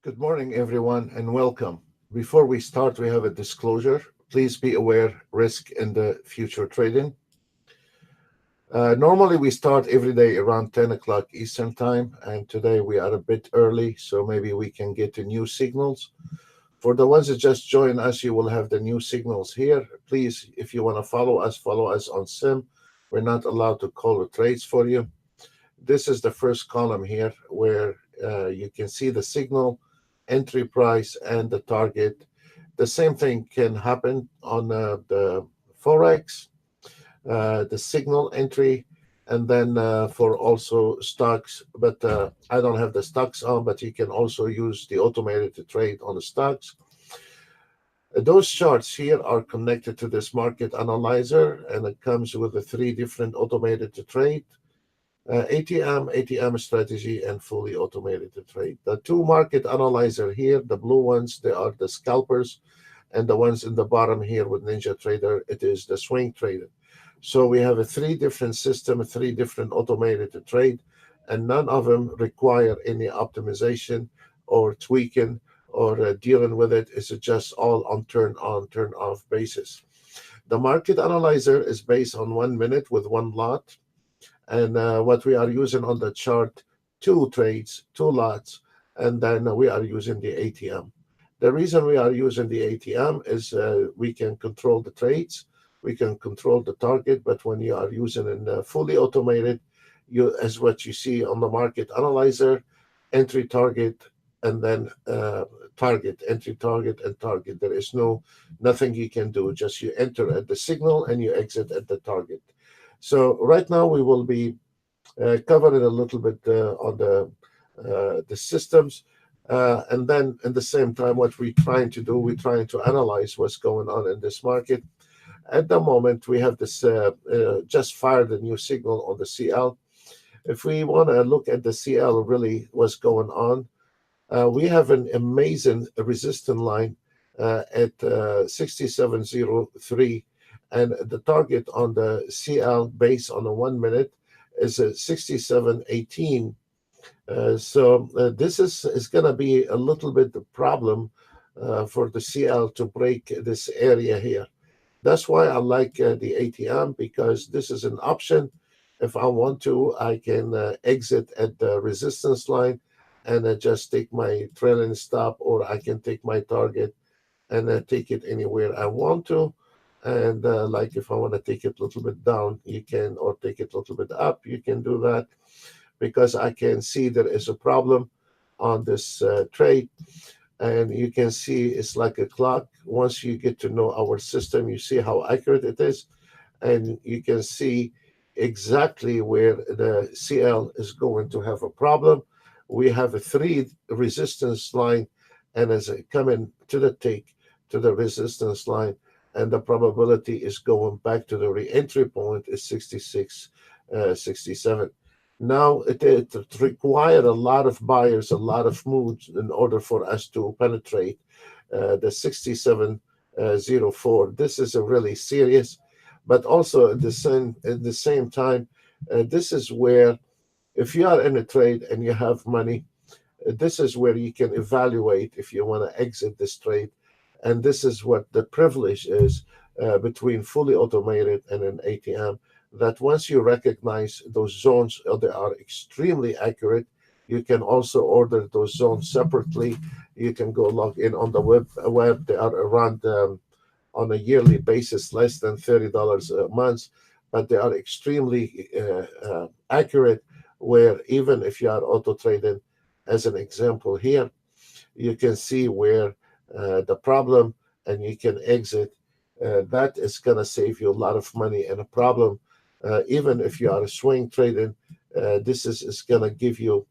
Good morning, everyone, and welcome. Before we start, we have a disclosure. Please be aware risk in the future trading. Normally, we start every day around 10 o'clock Eastern Time, and today we are a bit early, so maybe we can get to new signals. For the ones that just joined us, you will have the new signals here. Please, if you want to follow us on SIM. We're not allowed to call the trades for you. This is the first column here where you can see the signal, entry price, and the target. The same thing can happen on the Forex, the signal entry, and then for also stocks. But I don't have the stocks on, but you can also use the automated to trade on the stocks. Those charts here are connected to this market analyzer, and it comes with the three different automated to trade. ATM strategy, and fully automated to trade. The two market analyzer here, the blue ones, they are the scalpers, and the ones in the bottom here with Ninja Trader, it is the swing trader. So we have a three different system, three different automated to trade, and none of them require any optimization or tweaking or dealing with it. It's just all on, turn off basis. The market analyzer is based on 1 minute with one lot, and what we are using on the chart, two trades, two lots, and then we are using the ATM. The reason we are using the ATM is we can control the trades, we can control the target, but when you are using a fully automated, you, as what you see on the market analyzer, entry target, and then target, entry target, and target. There is nothing you can do. Just you enter at the signal and you exit at the target. So right now we will be covering a little bit on the systems, and then at the same time, what we're trying to do, we're trying to analyze what's going on in this market. At the moment, we have this just fired a new signal on the CL. If we want to look at the CL, really what's going on, we have an amazing resistance line at 6703, and the target on the CL based on the 1 minute is 6718. So this is going to be a little bit the problem for the CL to break this area here. That's why I like the ATM, because this is an option. If I want to, I can exit at the resistance line and just take my trailing stop, or I can take my target and take it anywhere I want to. And like if I want to take it a little bit down, you can, or take it a little bit up, you can do that, because I can see there is a problem on this trade. And you can see it's like a clock. Once you get to know our system, you see how accurate it is, and you can see exactly where the CL is going to have a problem. We have a three resistance line, and as it coming to the take to the resistance line, and the probability is going back to the re-entry point is 66, 67. Now it required a lot of buyers, a lot of moves in order for us to penetrate the 6704. This is a really serious, but also at the same time, this is where, if you are in a trade and you have money, this is where you can evaluate if you want to exit this trade. And this is what the privilege is between fully automated and an ATM, that once you recognize those zones, they are extremely accurate. You can also order those zones separately. You can go log in on the web. They are around on a yearly basis, less than $30 a month, but they are extremely accurate, where even if you are auto trading, as an example here, you can see where the problem, and you can exit. That is going to save you a lot of money and a problem. Even if you are a swing trading, this is going to give you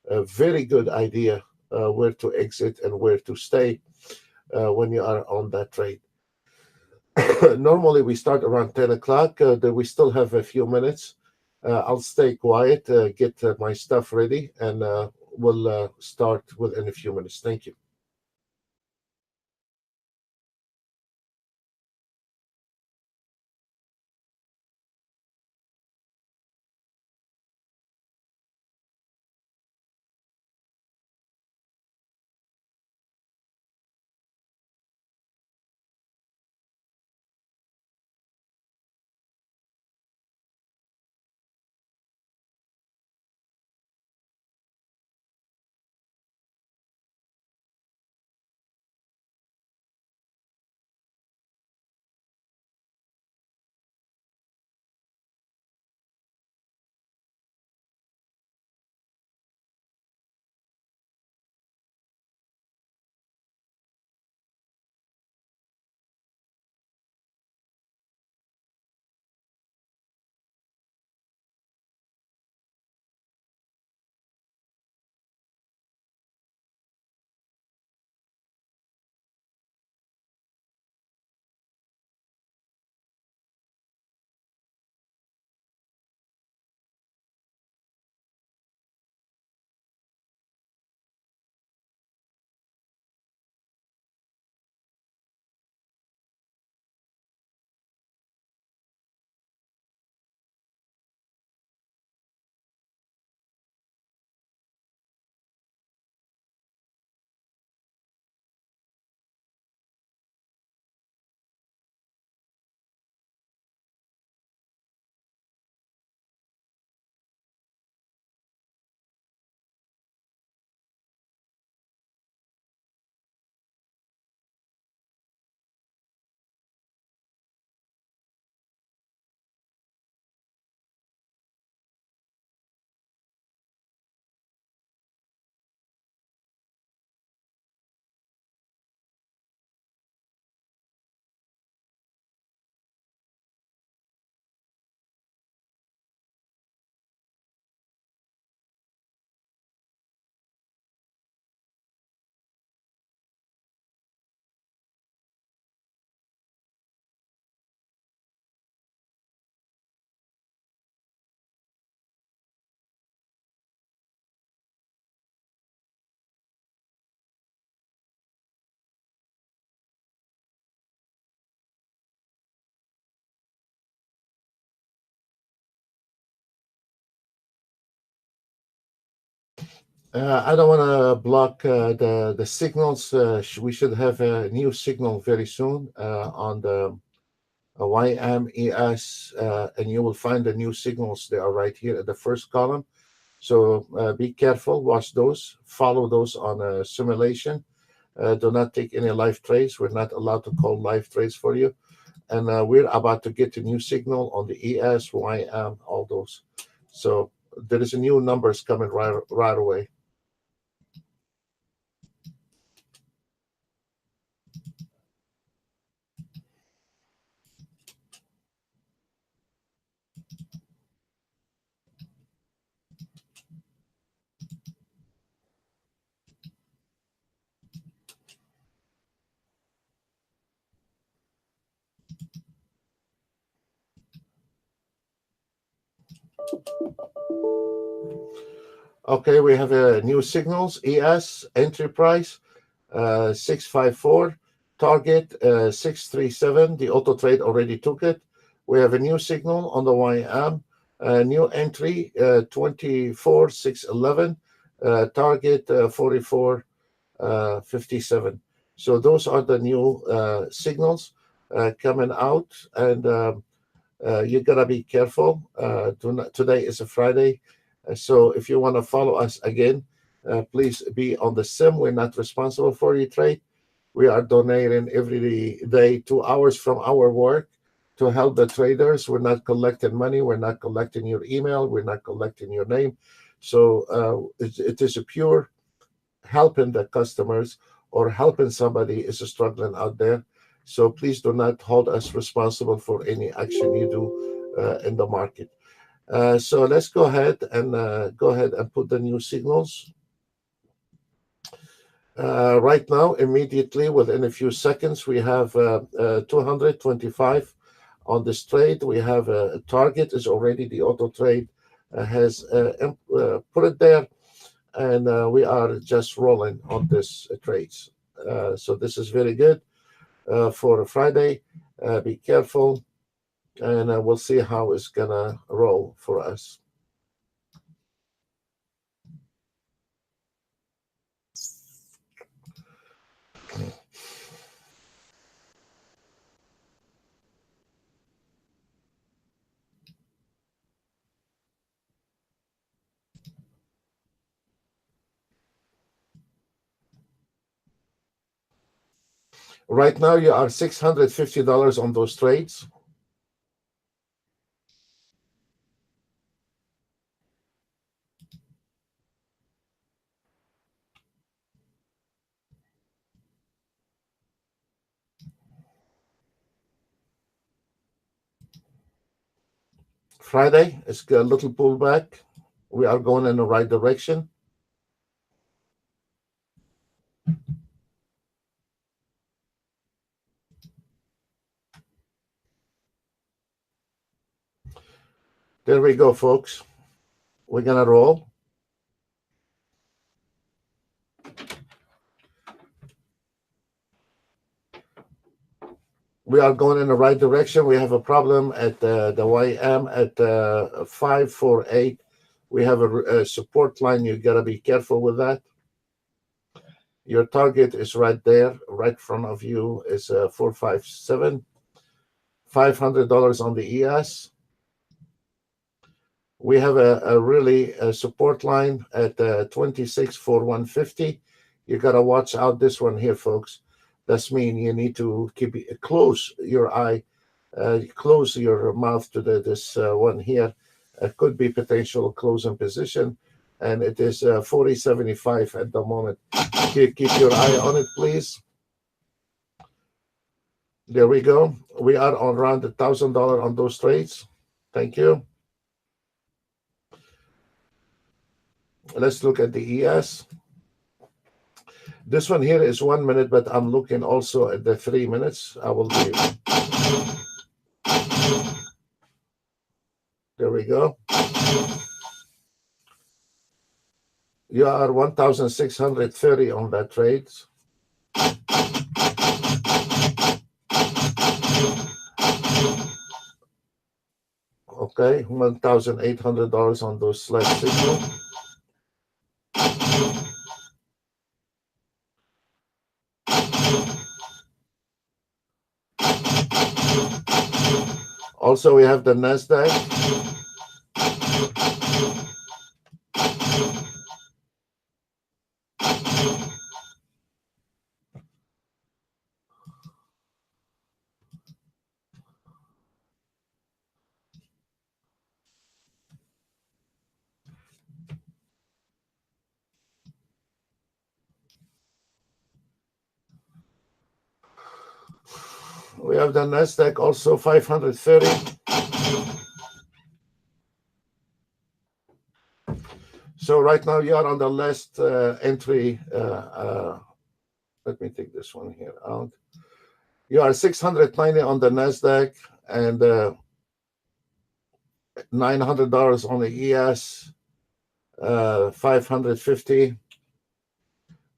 a very good idea where to exit and where to stay when you are on that trade. Normally, we start around 10 o'clock. We still have a few minutes. I'll stay quiet, get my stuff ready, and we'll start within a few minutes. Thank you. I don't want to block the signals. We should have a new signal very soon on the YMES, and you will find the new signals. They are right here at the first column. So be careful, watch those, follow those on a simulation. Do not take any live trades. We're not allowed to call live trades for you. And we're about to get a new signal on the ES, YM, all those. So there is a new numbers coming right away. Okay, we have new signals. ES entry price 654, target 637. The auto trade already took it. We have a new signal on the YM. New entry 24 611. Target 44 57. So those are the new signals coming out, and you gotta be careful. Today is a Friday, so if you want to follow us again, please be on the sim. We're not responsible for your trade. We are donating every day 2 hours from our work to help the traders. We're not collecting money. We're not collecting your email. We're not collecting your name. So it is a pure helping the customers or helping somebody is struggling out there. So please do not hold us responsible for any action you do in the market. So let's go ahead and put the new signals. Right now, immediately within a few seconds, we have 225 on this trade. We have a target is already the auto trade has put it there, and we are just rolling on this trades. So this is very good for a Friday. Be careful, and we'll see how it's gonna roll for us. Right now, you are $650 on those trades. Friday, it's got a little pullback. We are going in the right direction. There we go, folks. We're gonna roll. We are going in the right direction. We have a problem at the YM at 548. We have a support line. You gotta be careful with that. Your target is right there, right in front of you is 457. $500 on the ES. We have a really support line at 26 for 150. You got to watch out this one here, folks. That's mean you need to keep close your eye, close your mouth to this one here. It could be potential closing position, and it is 40.75 at the moment. Keep your eye on it, please. There we go. We are on around $1,000 on those trades. Thank you. Let's look at the ES. This one here is 1 minute, but I'm looking also at the 3 minutes. I will be. There we go. You are 1,630 on that trade. Okay, $1,800 on those slash signal. Also, we have the Nasdaq. We have the Nasdaq also 530. So right now you are on the last entry. Let me take this one here out. You are 690 on the Nasdaq and $900 on the ES, 550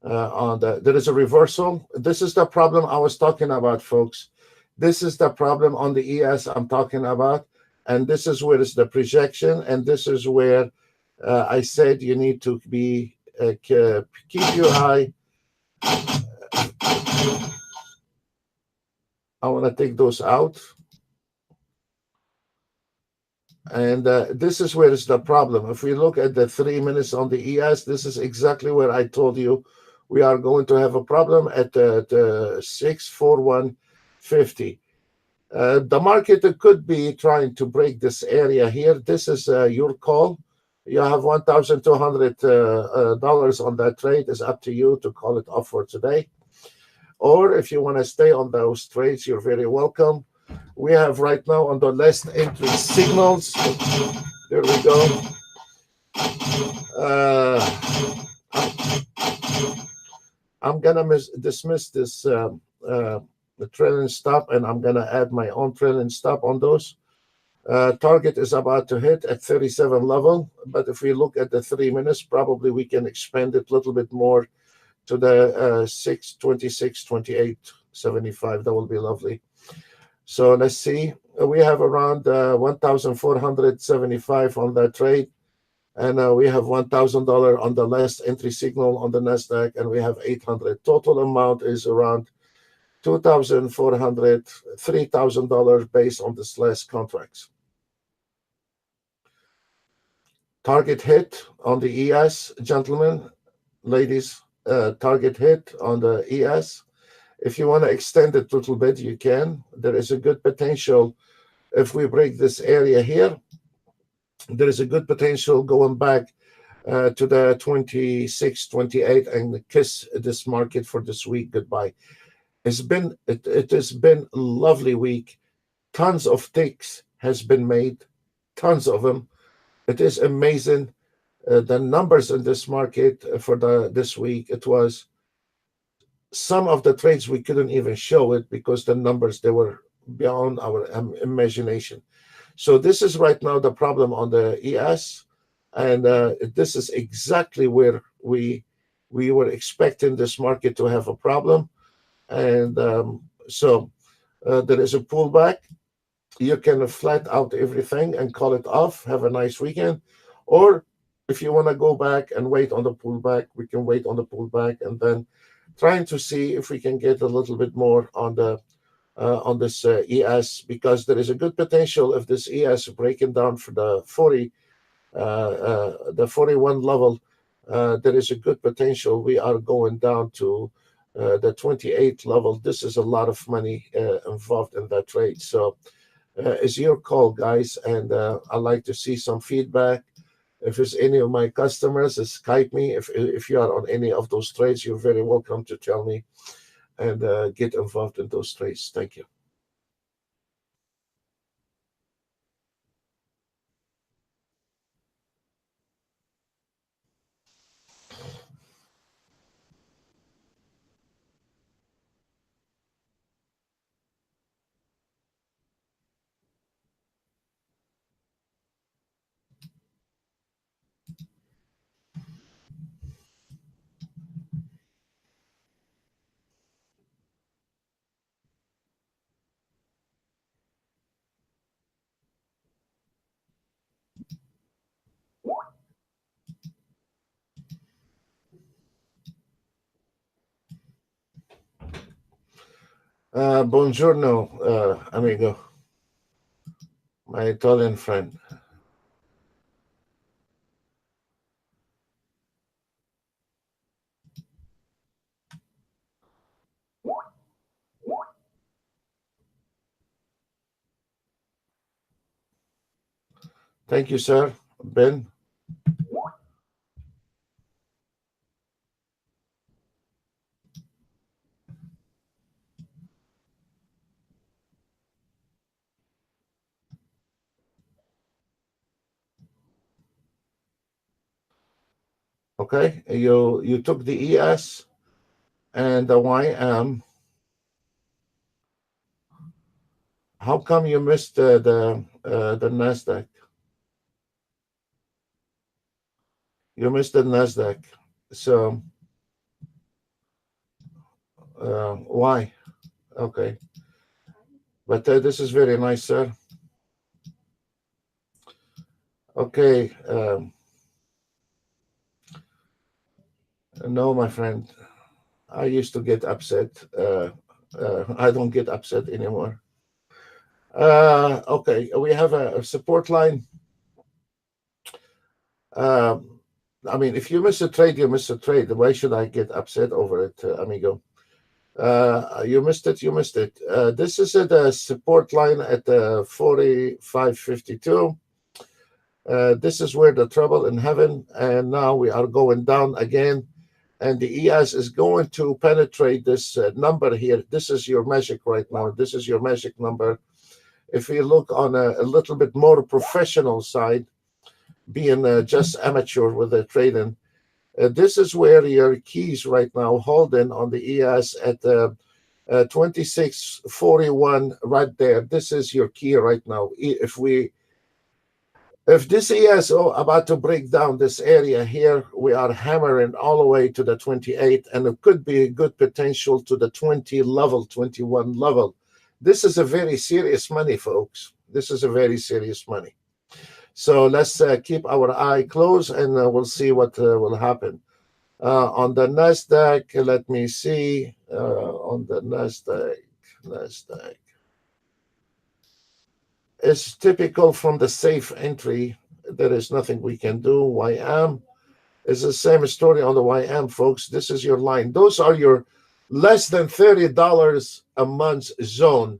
on the. There is a reversal. This is the problem I was talking about, folks. This is the problem on the ES I'm talking about, and this is where is the projection, and this is where I said you need to be keep your eye. I want to take those out. And this is where is the problem. If we look at the 3 minutes on the ES, this is exactly where I told you we are going to have a problem at the 64150. The market could be trying to break this area here. This is your call. You have $1,200 on that trade. It's up to you to call it off for today. Or if you want to stay on those trades, you're very welcome. We have right now on the last entry signals. There we go. I'm gonna dismiss this the trailing stop, and I'm gonna add my own trailing stop on those. Target is about to hit at 37 level, but if we look at the 3 minutes, probably we can expand it a little bit more to the 626, 28, 75. That will be lovely. So let's see. We have around 1,475 on that trade, and we have $1,000 on the last entry signal on the Nasdaq, and we have 800. Total amount is around $2,400, $3,000 based on this last contracts. Target hit on the ES, gentlemen, ladies. Target hit on the ES. If you want to extend it a little bit, you can. There is a good potential. If we break this area here, there is a good potential going back to the 26, 28 and kiss this market for this week goodbye. It has been a lovely week. Tons of ticks has been made, tons of them. It is amazing. The numbers in this market for this week, it was some of the trades we couldn't even show it because the numbers, they were beyond our imagination. So this is right now the problem on the ES, and this is exactly where we were expecting this market to have a problem. And so there is a pullback. You can flat out everything and call it off. Have a nice weekend. Or if you want to go back and wait on the pullback, we can wait on the pullback and then trying to see if we can get a little bit more on the on this ES, because there is a good potential if this ES breaking down for the 41 level. There is a good potential we are going down to the 28 level. This is a lot of money involved in that trade. So it's your call, guys, and I'd like to see some feedback. If it's any of my customers, Skype me. If you are on any of those trades, you're very welcome to tell me and get involved in those trades. Thank you. Buongiorno, amigo, my Italian friend. Thank you, sir. Ben. Okay, you took the ES and the YM. How come you missed the Nasdaq? You missed the Nasdaq. So why? Okay, but this is very nice, sir. Okay, no, my friend. I used to get upset. I don't get upset anymore. Okay, we have a support line. Um, I mean, if you miss a trade, you miss a trade. Why should I get upset over it, amigo? You missed it. You missed it. This is at the support line at 45.52. This is where the trouble in heaven, and now we are going down again. And the ES is going to penetrate this number here. This is your magic right now. This is your magic number. If you look on a little bit more professional side, being just amateur with the trading, this is where your keys right now holding on the ES at 2641 right there. This is your key right now. If this ESO about to break down this area here, we are hammering all the way to the 28, and it could be a good potential to the 20 level, 21 level. This is a very serious money, folks. This is a very serious money. So let's keep our eye closed, and we'll see what will happen. On the Nasdaq, let me see. On the Nasdaq. It's typical from the safe entry. There is nothing we can do. YM is the same story on the YM, folks. This is your line. Those are your less than $30 a month zone,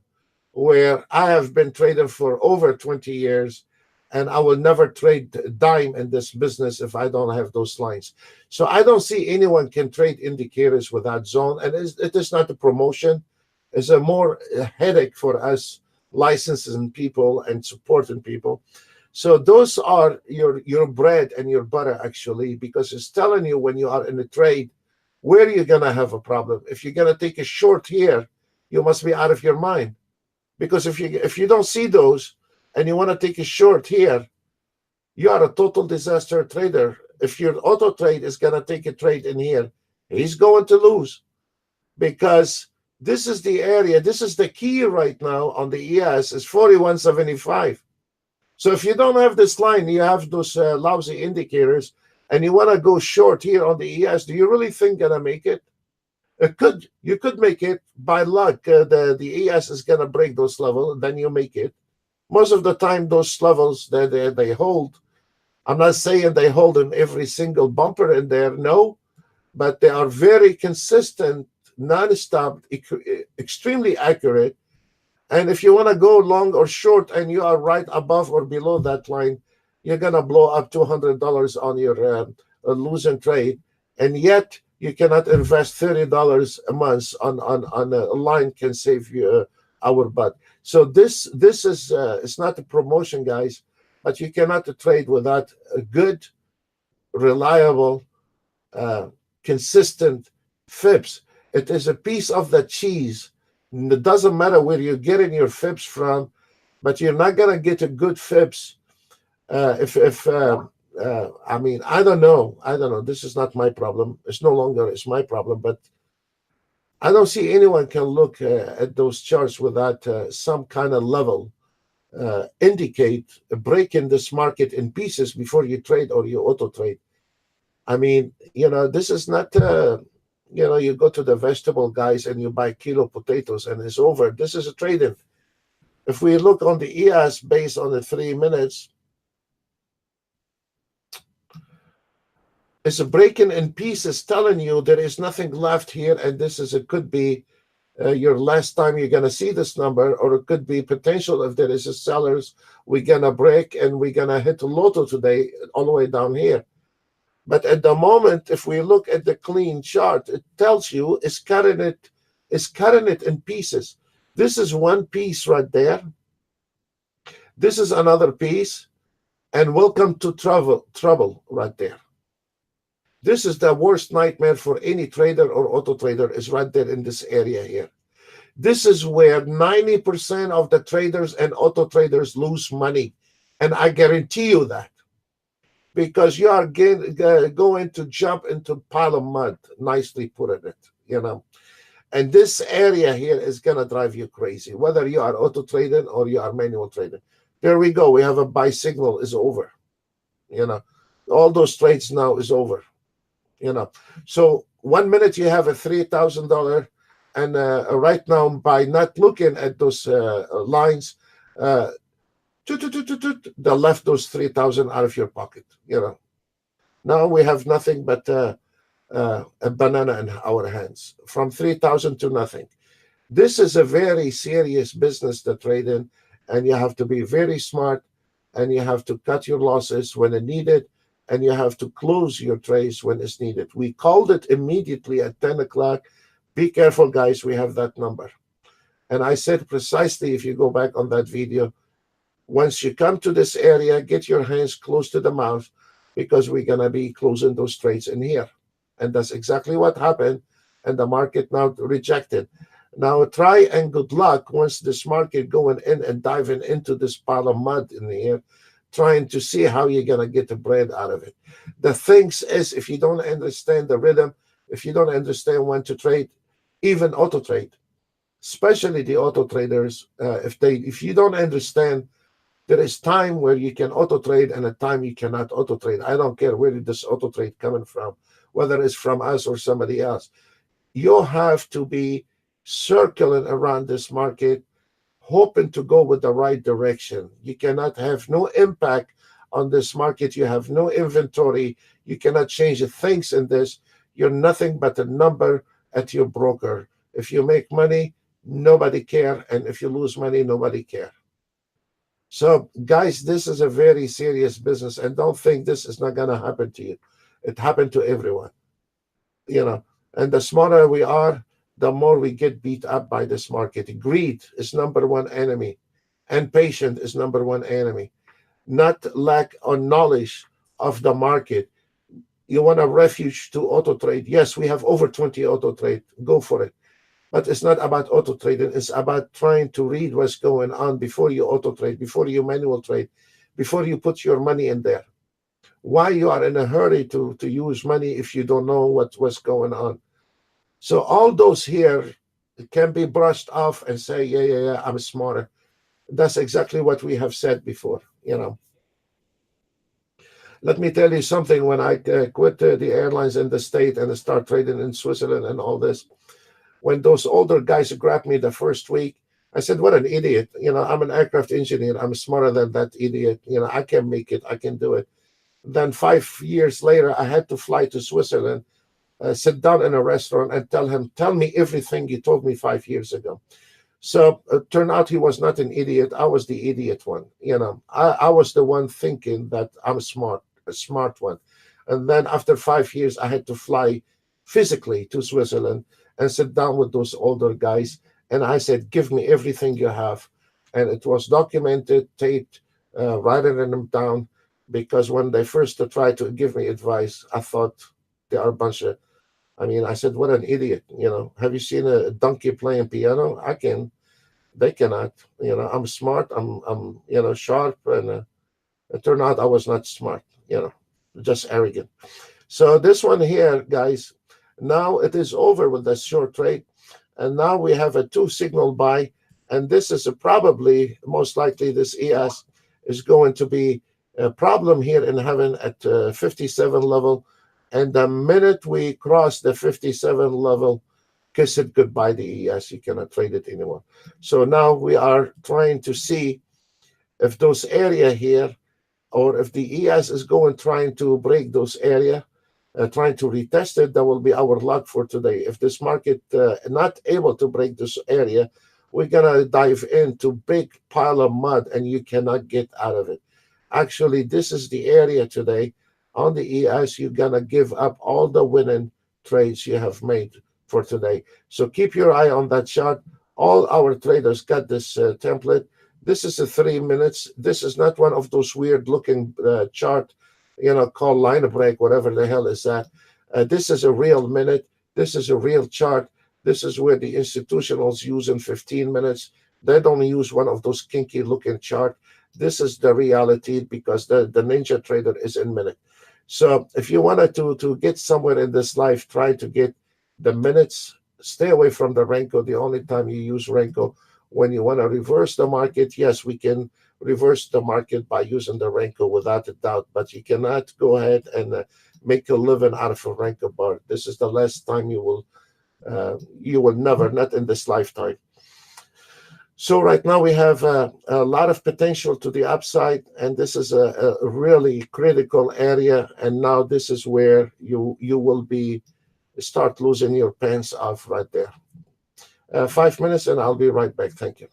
where I have been trading for over 20 years, and I will never trade a dime in this business if I don't have those lines. So I don't see anyone can trade indicators without zone, and it is not a promotion. It's a more headache for us licensing people and supporting people. So those are your bread and your butter, actually, because it's telling you when you are in a trade where you're going to have a problem. If you're going to take a short here, you must be out of your mind. Because if you don't see those and you want to take a short here, you are a total disaster trader. If your auto trade is going to take a trade in here, he's going to lose, because this is the area. This is the key right now on the ES is 41.75. So if you don't have this line, you have those lousy indicators, and you want to go short here on the ES, do you really think gonna make it? You could make it by luck. The ES is gonna break those levels, then you make it. Most of the time, those levels they hold. I'm not saying they hold in every single bumper in there, no, but they are very consistent, non-stop, extremely accurate. And if you want to go long or short and you are right above or below that line, you're going to blow up $200 on your losing trade. And yet you cannot invest $30 a month on a line can save you our butt. So this is it's not a promotion, guys, but you cannot trade without a good, reliable, consistent fibs. It is a piece of the cheese. It doesn't matter where you're getting your fibs from, but you're not gonna get a good fibs if I mean, I don't know. This is not my problem. It's my problem. But I don't see anyone can look at those charts without some kind of level indicate a break in this market in pieces before you trade or you auto trade. I mean, this is not You go to the vegetable guys and you buy kilo potatoes and it's over. This is a trade-in. If we look on the ES based on the 3 minutes, it's a breaking in pieces telling you there is nothing left here, and this is it could be your last time you're going to see this number, or it could be potential if there is a sellers we're going to break and we're going to hit a lotto today all the way down here. But at the moment, if we look at the clean chart, it tells you it's cutting it in pieces. This is one piece right there. This is another piece, and welcome to trouble right there. This is the worst nightmare for any trader or auto trader, is right there in this area here. This is where 90% of the traders and auto traders lose money. And I guarantee you that, because you are going to jump into a pile of mud, nicely put it, And this area here is going to drive you crazy, whether you are auto trading or you are manual trading. There we go. We have a buy signal is over. All those trades now is over. So 1 minute you have a $3,000, and right now, by not looking at those lines, they left those 3,000 out of your pocket. Now we have nothing but a banana in our hands, from 3,000 to nothing. This is a very serious business to trade in, and you have to be very smart, and you have to cut your losses when needed, and you have to close your trades when it's needed. We called it immediately at 10 o'clock. Be careful, guys, we have that number. And I said precisely, if you go back on that video, once you come to this area, get your hands close to the mouth, because we're going to be closing those trades in here. And that's exactly what happened, and the market now rejected. Now try and good luck once this market going in and diving into this pile of mud in the air, trying to see how you're going to get the bread out of it. The things is, if you don't understand the rhythm, if you don't understand when to trade, even auto trade, especially the auto traders, if you don't understand, there is time where you can auto trade and a time you cannot auto trade. I don't care where this auto trade coming from, whether it's from us or somebody else. You have to be circling around this market, hoping to go with the right direction. You cannot have no impact on this market. You have no inventory. You cannot change the things in this. You're nothing but a number at your broker. If you make money, nobody care. And if you lose money, nobody care. So, guys, this is a very serious business. And don't think this is not going to happen to you. It happened to everyone. And the smarter we are, the more we get beat up by this market. Greed is number one enemy, and patience is number one enemy. Not lack of knowledge of the market. You want a refuge to auto trade? Yes, we have over 20 auto trade. Go for it. But it's not about auto trading. It's about trying to read what's going on before you auto trade, before you manual trade, before you put your money in there. Why you are in a hurry to use money if you don't know what's going on? So all those here can be brushed off and say, yeah, I'm smarter. That's exactly what we have said before. Let me tell you something. When I quit the airlines in the state and start trading in Switzerland and all this, when those older guys grabbed me the first week, I said, what an idiot. I'm an aircraft engineer. I'm smarter than that idiot. I can make it. I can do it. Then 5 years later, I had to fly to Switzerland, sit down in a restaurant and tell me everything you told me 5 years ago. So it turned out he was not an idiot. I was the idiot one. I was the one thinking that I'm smart, a smart one. And then after 5 years, I had to fly physically to Switzerland and sit down with those older guys. And I said, give me everything you have. And it was documented, taped, writing them down, because when they first tried to give me advice, I thought they are a bunch of, I said, what an idiot. Have you seen a donkey playing piano? They cannot. I'm smart. I'm sharp. And it turned out I was not smart, just arrogant. So this one here, guys, now it is over with the short trade. And now we have a 2 signal buy. And this is probably, most likely, this ES is going to be a problem here in heaven at 57 level. And the minute we cross the 57 level, kiss it goodbye, the ES. You cannot trade it anymore. So now we are trying to see if those area here, or if the ES is going trying to break those area, trying to retest it, that will be our luck for today. If this market not able to break this area, we're gonna dive into big pile of mud and you cannot get out of it. Actually, this is the area today. On the ES, you're gonna give up all the winning trades you have made for today. So keep your eye on that chart. All our traders got this template. This is a 3 minutes. This is not one of those weird looking chart, called line break, whatever the hell is that. This is a real minute. This is a real chart. This is where the institutionals use in 15 minutes. They don't use one of those kinky looking chart. This is the reality because the ninja trader is in minute. So if you wanted to get somewhere in this life, try to get the minutes. Stay away from the Renko. The only time you use Renko when you want to reverse the market, yes, we can reverse the market by using the Renko without a doubt, but you cannot go ahead and make a living out of a Renko bar. This is the last time you will never, not in this lifetime. So right now we have a lot of potential to the upside, and this is a really critical area. And now this is where you will be start losing your pants off right there. 5 minutes, and I'll be right back. Thank you.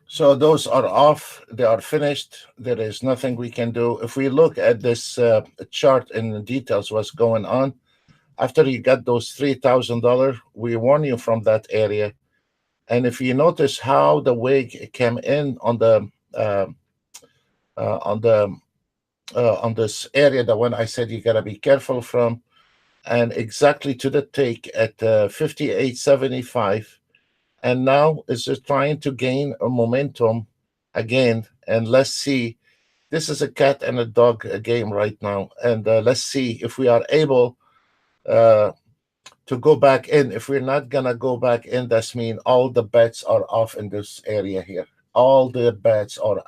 So those are off. They are finished. There is nothing we can do. If we look at this chart in the details, what's going on, after you get those $3,000, we warn you from that area. And if you notice how the wig came in on the on this area, the one I said you gotta be careful from, and exactly to the take at 58.75, and now is just trying to gain a momentum again. And let's see. This is a cat and a dog game right now, and let's see if we are able uh, to go back in. If we're not gonna go back in, that's mean all the bets are off in this area here. All the bets are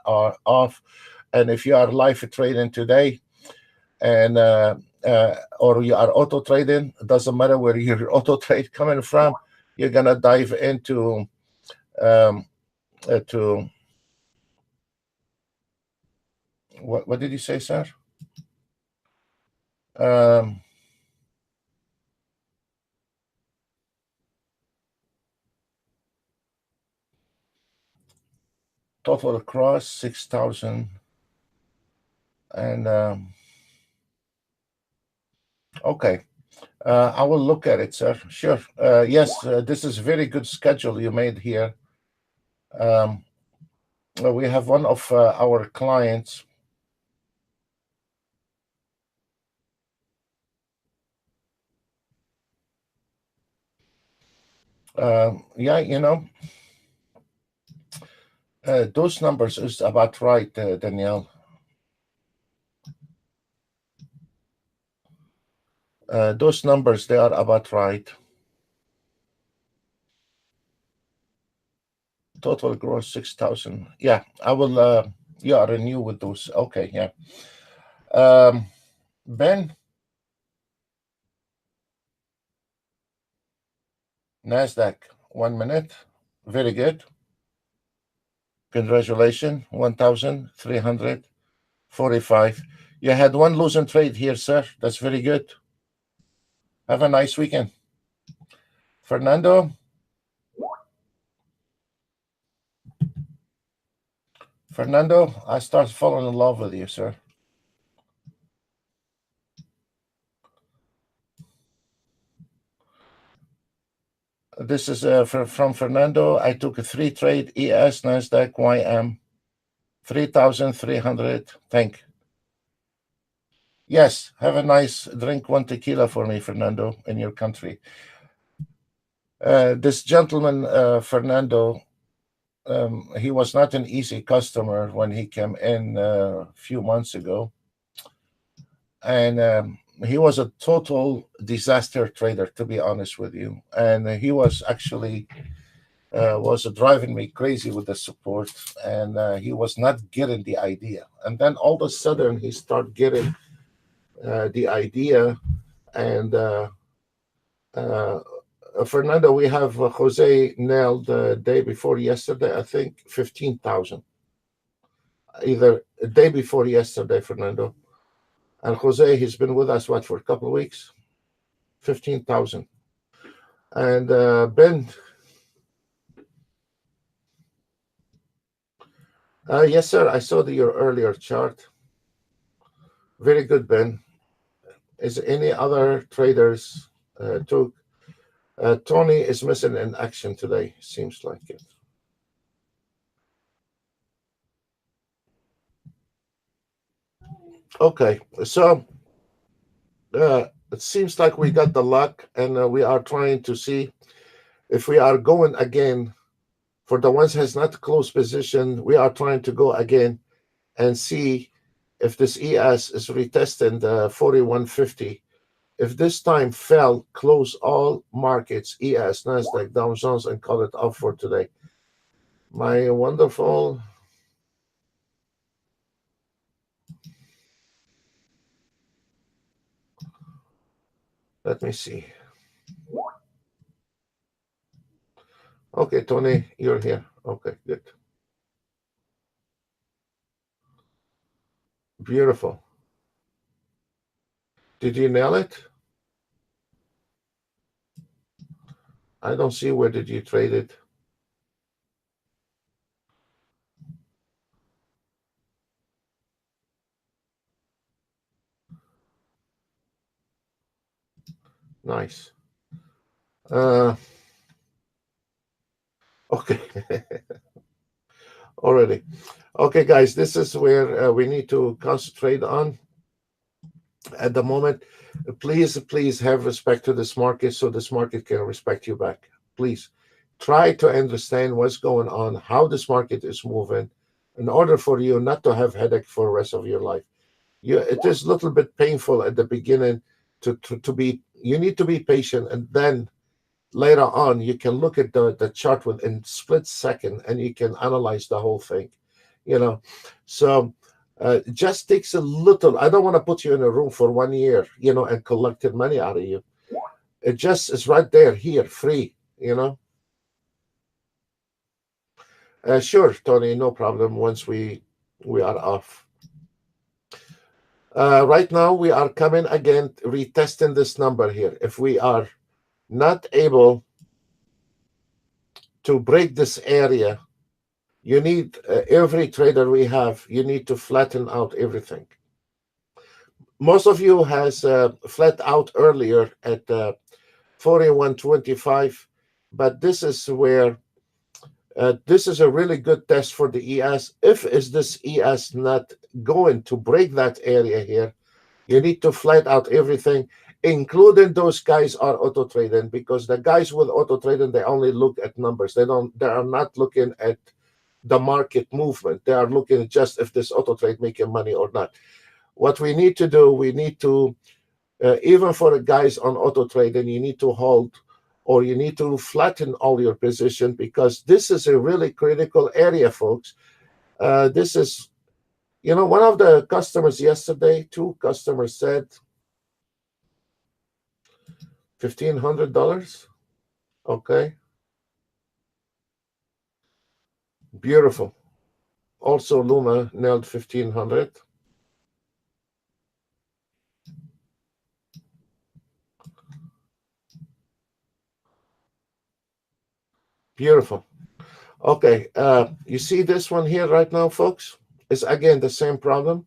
off. And if you are live trading today, and or you are auto trading, it doesn't matter where your auto trade coming from, you're gonna dive into um, to what did you say, sir? Um, Total across 6,000, and okay. I will look at it, sir. Sure. Yes, this is very good schedule you made here. Um, we have one of our clients. Yeah, those numbers is about right, Danielle. Those numbers, they are about right. Total gross 6,000. Yeah, I will. Yeah, renew with those. Okay, yeah. Ben, Nasdaq, 1 minute. Very good. Congratulations, 1,345. You had one losing trade here, sir. That's very good. Have a nice weekend. Fernando, I start falling in love with you, sir. This is from Fernando. I took a 3 trade ES Nasdaq YM 3,300. Thank. Yes, have a nice drink one tequila for me, Fernando, in your country. This gentleman, Fernando, he was not an easy customer when he came in a few months ago. And he was a total disaster trader, to be honest with you. And he was actually was driving me crazy with the support, and he was not getting the idea. And then all of a sudden, he started getting the idea. And Fernando, we have Jose nailed the day before yesterday, I think 15,000. Either a day before yesterday, Fernando. And Jose, he's been with us, what, for a couple of weeks? 15,000. And Ben, yes, sir, I saw your earlier chart. Very good, Ben. Is any other traders took? Tony is missing in action today, seems like it. Okay, so it seems like we got the luck, and we are trying to see if we are going again. For the ones has not closed position, we are trying to go again and see if this ES is retesting the 4150. If this time fell, close all markets, ES, Nasdaq, Dow Jones, and call it off for today. My wonderful. Let me see. Okay, Tony, you're here. Okay, good. Beautiful. Did you nail it? I don't see where did you trade it. Nice. Uh, okay. Already. Okay, guys, this is where we need to concentrate on at the moment. Please have respect to this market so this market can respect you back. Please try to understand what's going on, how this market is moving, in order for you not to have headache for the rest of your life. It is a little bit painful at the beginning to be, you need to be patient, and then later on you can look at the chart within split second and you can analyze the whole thing, you know. So it just takes a little. I don't want to put you in a room for 1 year, and collected money out of you. It just is right there, here, free, sure, Tony, no problem. Once we are off, right now we are coming again, retesting this number here. If we are not able to break this area, you need, every trader we have, you need to flatten out everything. Most of you has flat out earlier at 41.25, but this is where this is a really good test for the ES. If is this ES not going to break that area here, you need to flat out everything, including those guys are auto trading, because the guys with auto trading, they only look at numbers. They are not looking at the market movement. They are looking at just if this auto trade making money or not. What we need to do, we need to, even for the guys on auto trading, you need to hold, or you need to flatten all your position, because this is a really critical area, folks. This is, one of the customers yesterday, two customers said $1,500. Okay, beautiful. Also, Luma nailed 1,500. Beautiful. Okay, you see this one here right now, folks? It's again the same problem.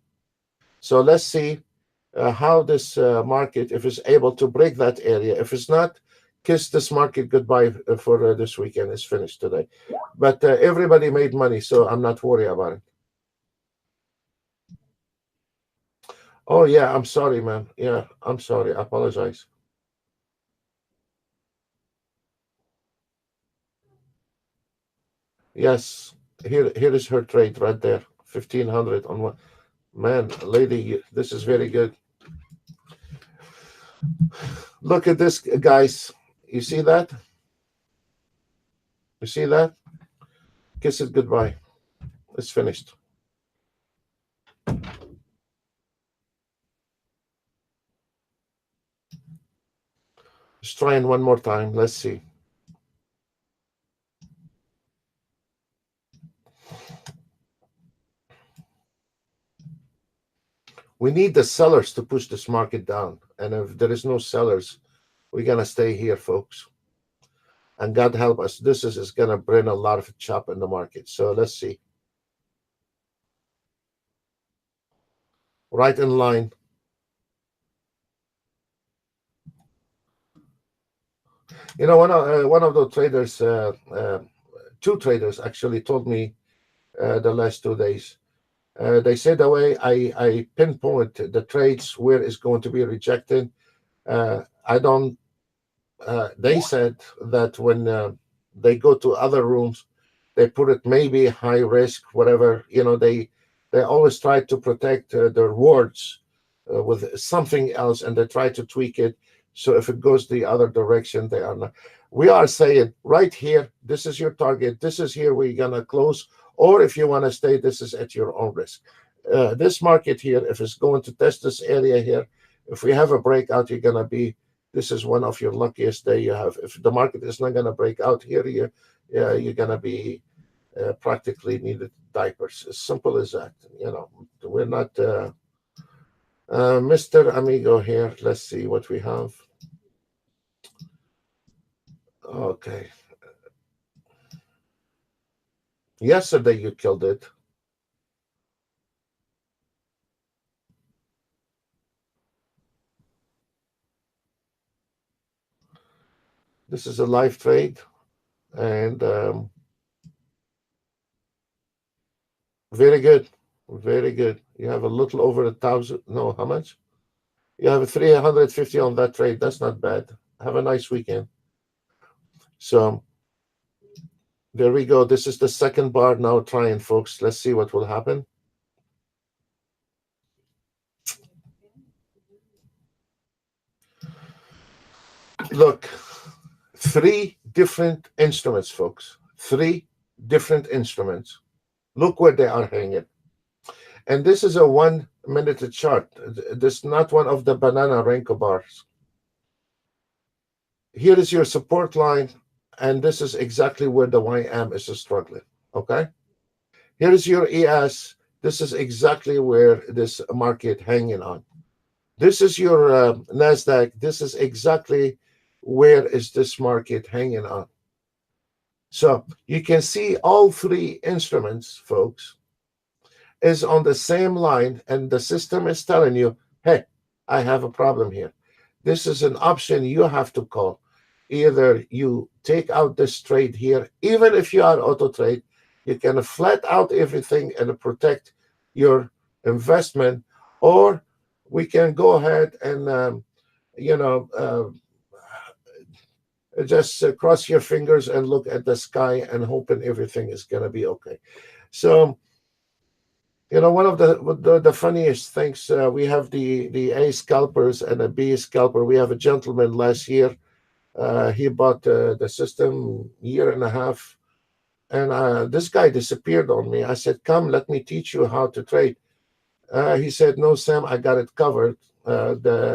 So let's see how this market, if it's able to break that area. If it's not, kiss this market goodbye for this weekend. It's finished today. But everybody made money, so I'm not worried about it. Oh, yeah, I'm sorry, man. Yeah, I'm sorry. I apologize. Yes, here is her trade right there. 1,500 on one. Man, lady, this is very good. Look at this, guys. You see that? You see that? Kiss it goodbye. It's finished. Let's try it one more time. Let's see. We need the sellers to push this market down. And if there is no sellers, we're going to stay here, folks. And God help us. This is going to bring a lot of chop in the market. So let's see. Right in line. One of the traders, two traders actually told me the last 2 days. They said the way I pinpoint the trades where it's going to be rejected. I don't. They said that when they go to other rooms, they put it maybe high risk, whatever. They always try to protect their words with something else, and they try to tweak it. So if it goes the other direction, they are not. We are saying right here, this is your target. This is here we're gonna close. Or if you want to stay, this is at your own risk. This market here, if it's going to test this area here, if we have a breakout, you're gonna be. This is one of your luckiest day you have. If the market is not gonna break out here, you're gonna be practically needed diapers. As simple as that. We're not Mr. Amigo here. Let's see what we have. Okay. Yesterday you killed it. This is a live trade, and very good, very good. You have a little over 1,000. No, how much? You have 350 on that trade. That's not bad. Have a nice weekend. So there we go. This is the second bar now trying, folks. Let's see what will happen. Look, three different instruments, folks. Three different instruments. Look where they are hanging. And this is a 1 minute chart. This is not one of the banana Renko bars. Here is your support line, and this is exactly where the YM is struggling. Okay? Here is your ES. This is exactly where this market hanging on. This is your NASDAQ. This is exactly where is this market hanging on. So you can see all three instruments, folks, is on the same line, and the system is telling you, hey, I have a problem here. This is an option you have to call. Either you take out this trade here, even if you are auto trade, you can flat out everything and protect your investment, or we can go ahead and just cross your fingers and look at the sky and hoping everything is going to be okay. So, one of the funniest things, we have the A scalpers and a B scalper. We have a gentleman last year. He bought the system year and a half, and this guy disappeared on me. I said, come, let me teach you how to trade. He said, no, Sam, I got it covered.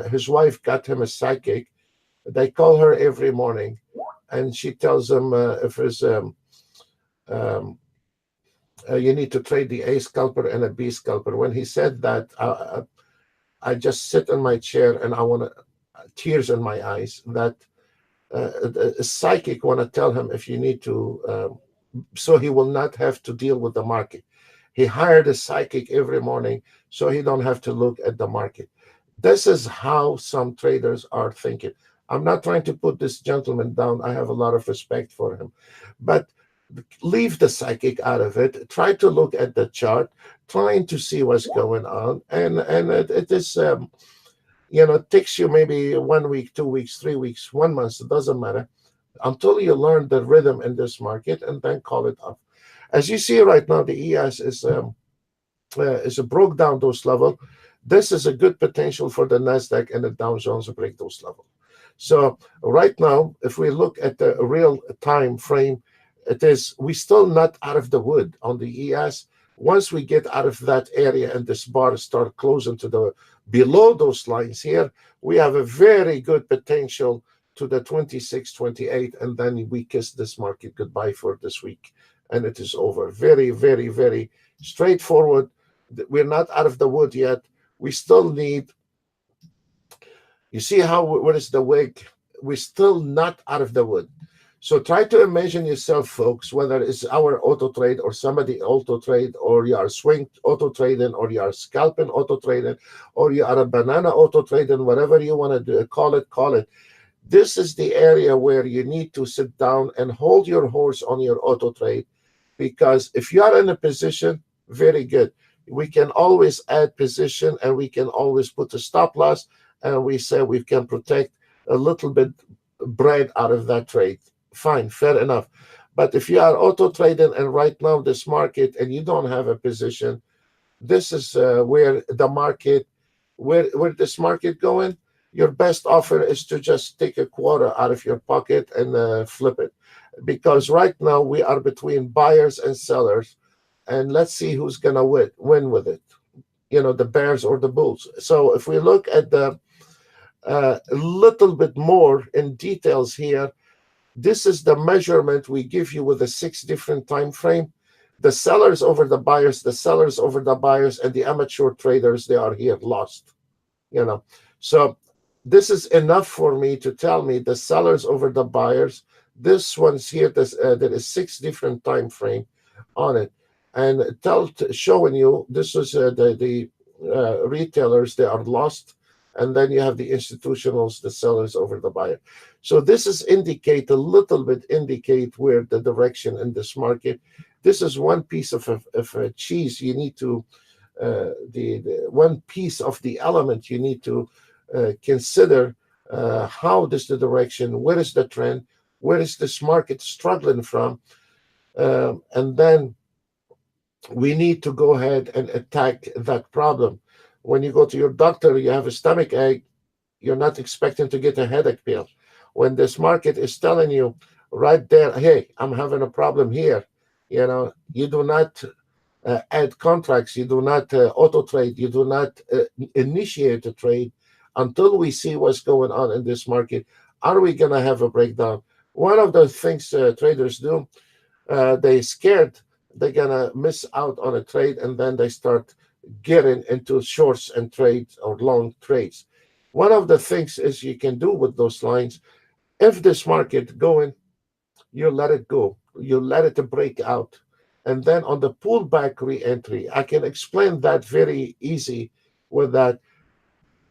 His wife got him a psychic. They call her every morning, and she tells him if it's you need to trade the A scalper and a B scalper. When he said that, I just sit in my chair and I want tears in my eyes. That a psychic want to tell him if you need to, so he will not have to deal with the market. He hired a psychic every morning so he don't have to look at the market. This is how some traders are thinking. I'm not trying to put this gentleman down. I have a lot of respect for him, but leave the psychic out of it. Try to look at the chart, trying to see what's going on, and it is it takes you maybe 1 week, 2 weeks, 3 weeks, 1 month. It doesn't matter until you learn the rhythm in this market, and then call it off. As you see right now, the ES is broke down those level. This is a good potential for the Nasdaq and the Dow Jones to break those level. So right now, if we look at the real time frame, we still not out of the wood on the ES. Once we get out of that area and this bar start closing to the below those lines here, we have a very good potential to the 26, 28, and then we kiss this market goodbye for this week, and it is over. Very, very, very straightforward. We're not out of the wood yet. We still need. You see what is the wick? We're still not out of the wood. So try to imagine yourself, folks, whether it's our auto trade or somebody auto trade, or you are swing auto trading, or you are scalping auto trading, or you are a banana auto trading, whatever you want to do, call it. This is the area where you need to sit down and hold your horse on your auto trade, because if you are in a position, very good. We can always add position, and we can always put a stop loss, and we say we can protect a little bit bread out of that trade. Fine, fair enough. But if you are auto trading and right now this market and you don't have a position, this is where the market, where this market going. Your best offer is to just take a quarter out of your pocket and flip it, because right now we are between buyers and sellers, and let's see who's gonna win with it. The bears or the bulls. So if we look at the a little bit more in details here, this is the measurement we give you with the 6 different time frame. The sellers over the buyers, the sellers over the buyers, and the amateur traders, they are here lost. So this is enough for me to tell me the sellers over the buyers. This one's here. There is 6 different time frame on it, and showing you this is the retailers, they are lost, and then you have the institutionals, the sellers over the buyer. So this is indicate a little bit indicate where the direction in this market. This is one piece of a cheese you need to the one piece of the element you need to consider. How is the direction? Where is the trend? Where is this market struggling from? And then we need to go ahead and attack that problem. When you go to your doctor, you have a stomach ache, you're not expecting to get a headache pill. When this market is telling you right there, hey, I'm having a problem here, you do not add contracts, you do not auto trade, you do not initiate a trade until we see what's going on in this market. Are we going to have a breakdown? One of the things traders do, they scared they're going to miss out on a trade, and then they start getting into shorts and trades or long trades. One of the things is you can do with those lines, if this market going, you let it go, you let it break out, and then on the pullback re-entry, I can explain that very easy with that.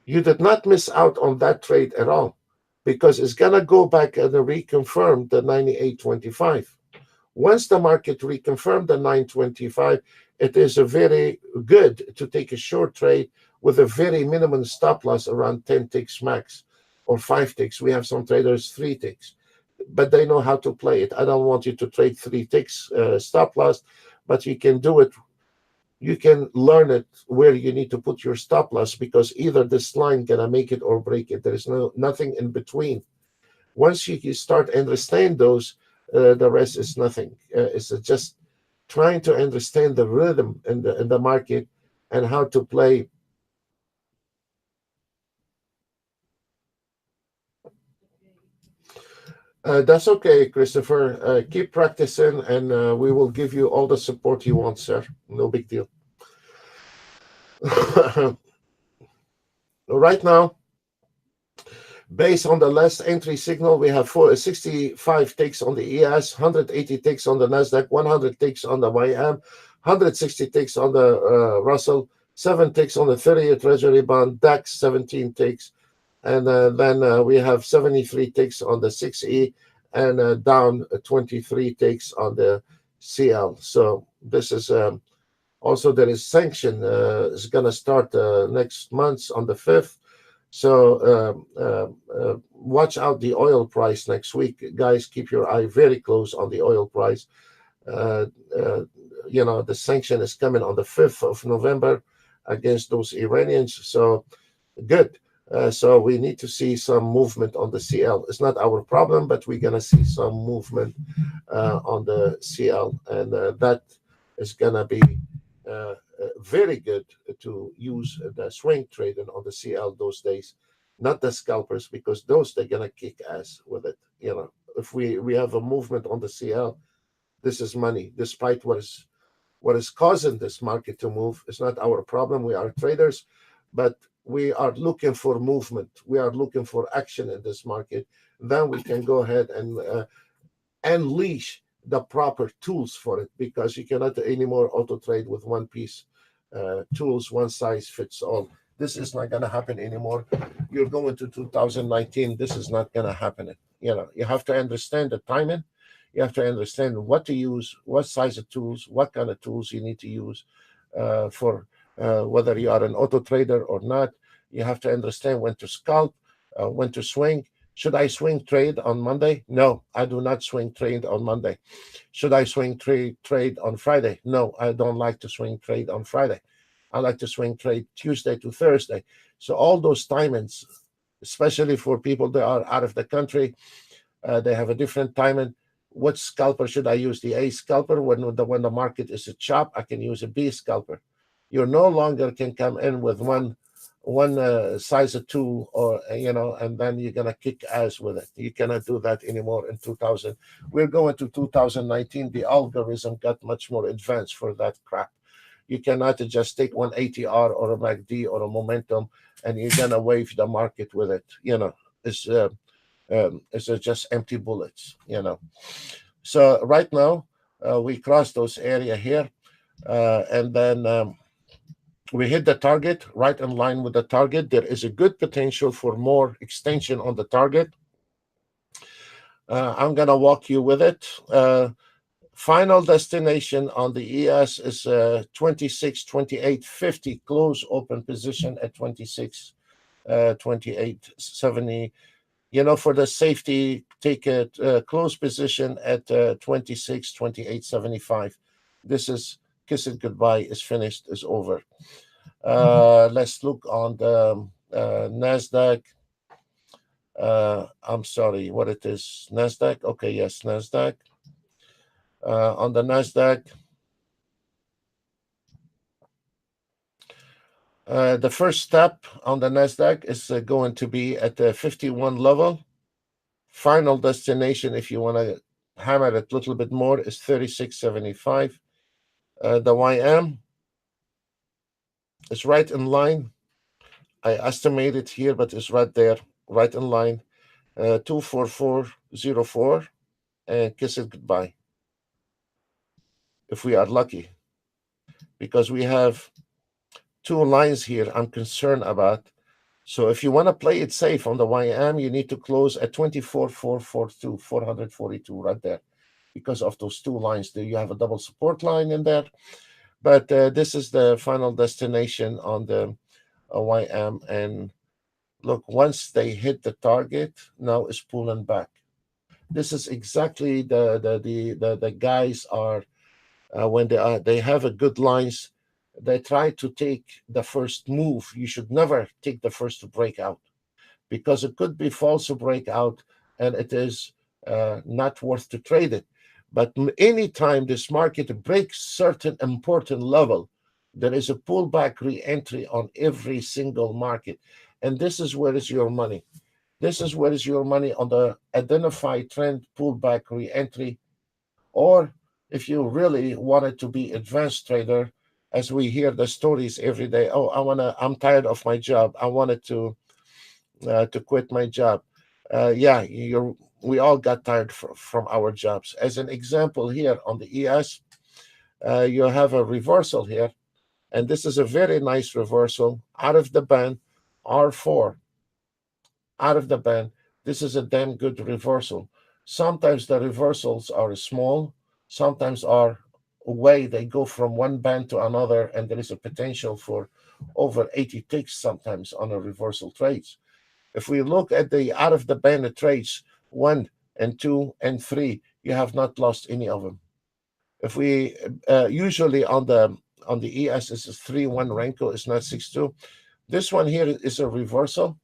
You did not miss out on that trade at all, because it's going to go back and reconfirm the 98.25. Once the market reconfirmed the 925, it is a very good to take a short trade with a very minimum stop loss around 10 ticks max or 5 ticks. We have some traders 3 ticks, but they know how to play it. I don't want you to trade 3 ticks stop loss, but you can do it. You can learn it where you need to put your stop loss, because either this line gonna make it or break it. There is nothing in between. Once you start understand those, the rest is nothing. It's just trying to understand the rhythm in the market and how to play. That's okay, Christopher. Keep practicing, and we will give you all the support you want, sir. No big deal. Right now, based on the last entry signal, we have 65 ticks on the ES, 180 ticks on the NASDAQ, 100 ticks on the YM, 160 ticks on the Russell, 7 ticks on the 30-year Treasury bond, DAX 17 ticks, and then we have 73 ticks on the 6E, and down 23 ticks on the CL. So this is also, there is sanction is going to start next month on the 5th. So watch out the oil price next week, guys. Keep your eye very close on the oil price. The sanction is coming on the 5th of November against those Iranians. So good. So we need to see some movement on the CL. It's not our problem, but we're gonna see some movement on the CL, and that is gonna be very good to use the swing trading on the CL those days, not the scalpers, because those they're gonna kick ass with it. If we have a movement on the CL, this is money. Despite what is causing this market to move, it's not our problem. We are traders, but we are looking for movement. We are looking for action in this market. Then we can go ahead and unleash the proper tools for it, because you cannot anymore auto trade with one piece tools, one size fits all. This is not going to happen anymore. You're going to 2019. This is not going to happen. You have to understand the timing. You have to understand what to use, what size of tools, what kind of tools you need to use for whether you are an auto trader or not. You have to understand when to scalp, when to swing. Should I swing trade on Monday? No, I do not swing trade on Monday. Should I swing trade on Friday? No, I don't like to swing trade on Friday. I like to swing trade Tuesday to Thursday. So all those timings, especially for people that are out of the country, they have a different timing. What scalper should I use? The A scalper. When the market is a chop, I can use a B scalper. You no longer can come in with one size of tool, or and then you're gonna kick ass with it. You cannot do that anymore in 2000. We're going to 2019. The algorithm got much more advanced for that crap. You cannot just take one ATR or a MACD or a momentum and you're gonna wave the market with it. It's just empty bullets. So right now we cross those area here, and then We hit the target right in line with the target. There is a good potential for more extension on the target. I'm going to walk you with it. Final destination on the ES is 26, 28, 50, close open position at 26, 28, 70. For the safety, take a close position at 26, 28, 75. This is kiss it goodbye, is finished, is over. Let's look on the NASDAQ. I'm sorry, what it is? NASDAQ? Okay, yes, NASDAQ. On the NASDAQ, the first step on the NASDAQ is going to be at the 51 level. Final destination, if you want to hammer it a little bit more, is 36.75. The YM is right in line. I estimate it here, but it's right there, right in line. 24404, and kiss it goodbye. If we are lucky, because we have two lines here I'm concerned about. So if you want to play it safe on the YM, you need to close at 24,442, 442 right there, because of those two lines there. You have a double support line in there. But this is the final destination on the YM. And look, once they hit the target, now it's pulling back. This is exactly the guys are when they have a good lines, they try to take the first move. You should never take the first to break out, because it could be false breakout and it is not worth to trade it. But anytime this market breaks certain important level, there is a pullback re-entry on every single market. And this is where is your money. This is where is your money on the identified trend pullback re-entry. Or if you really wanted to be advanced trader, as we hear the stories every day, oh, I'm tired of my job. I wanted to quit my job. Yeah, we all got tired from our jobs. As an example here on the ES, you have a reversal here, and this is a very nice reversal out of the band, R4, out of the band. This is a damn good reversal. Sometimes the reversals are small, sometimes are way they go from one band to another, and there is a potential for over 80 ticks sometimes on a reversal trades. If we look at the out of the band trades, 1 and 2 and 3, you have not lost any of them. If we usually on the ES is 3-1 Renko, it's not 6-2. This one here is a reversal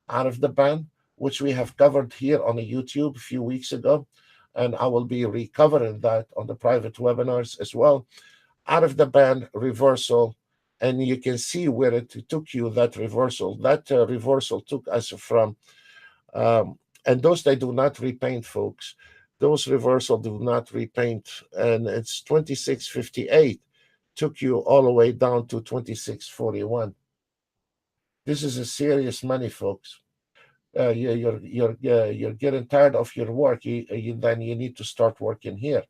out of the band, which we have covered here on the YouTube a few weeks ago, and I will be recovering that on the private webinars as well. Out of the band reversal, and you can see where it took you, that reversal. That reversal took us from, and those they do not repaint, folks. Those reversal do not repaint, and it's 26.58, took you all the way down to 26.41. This is a serious money, folks. You're getting tired of your work. Then you need to start working here,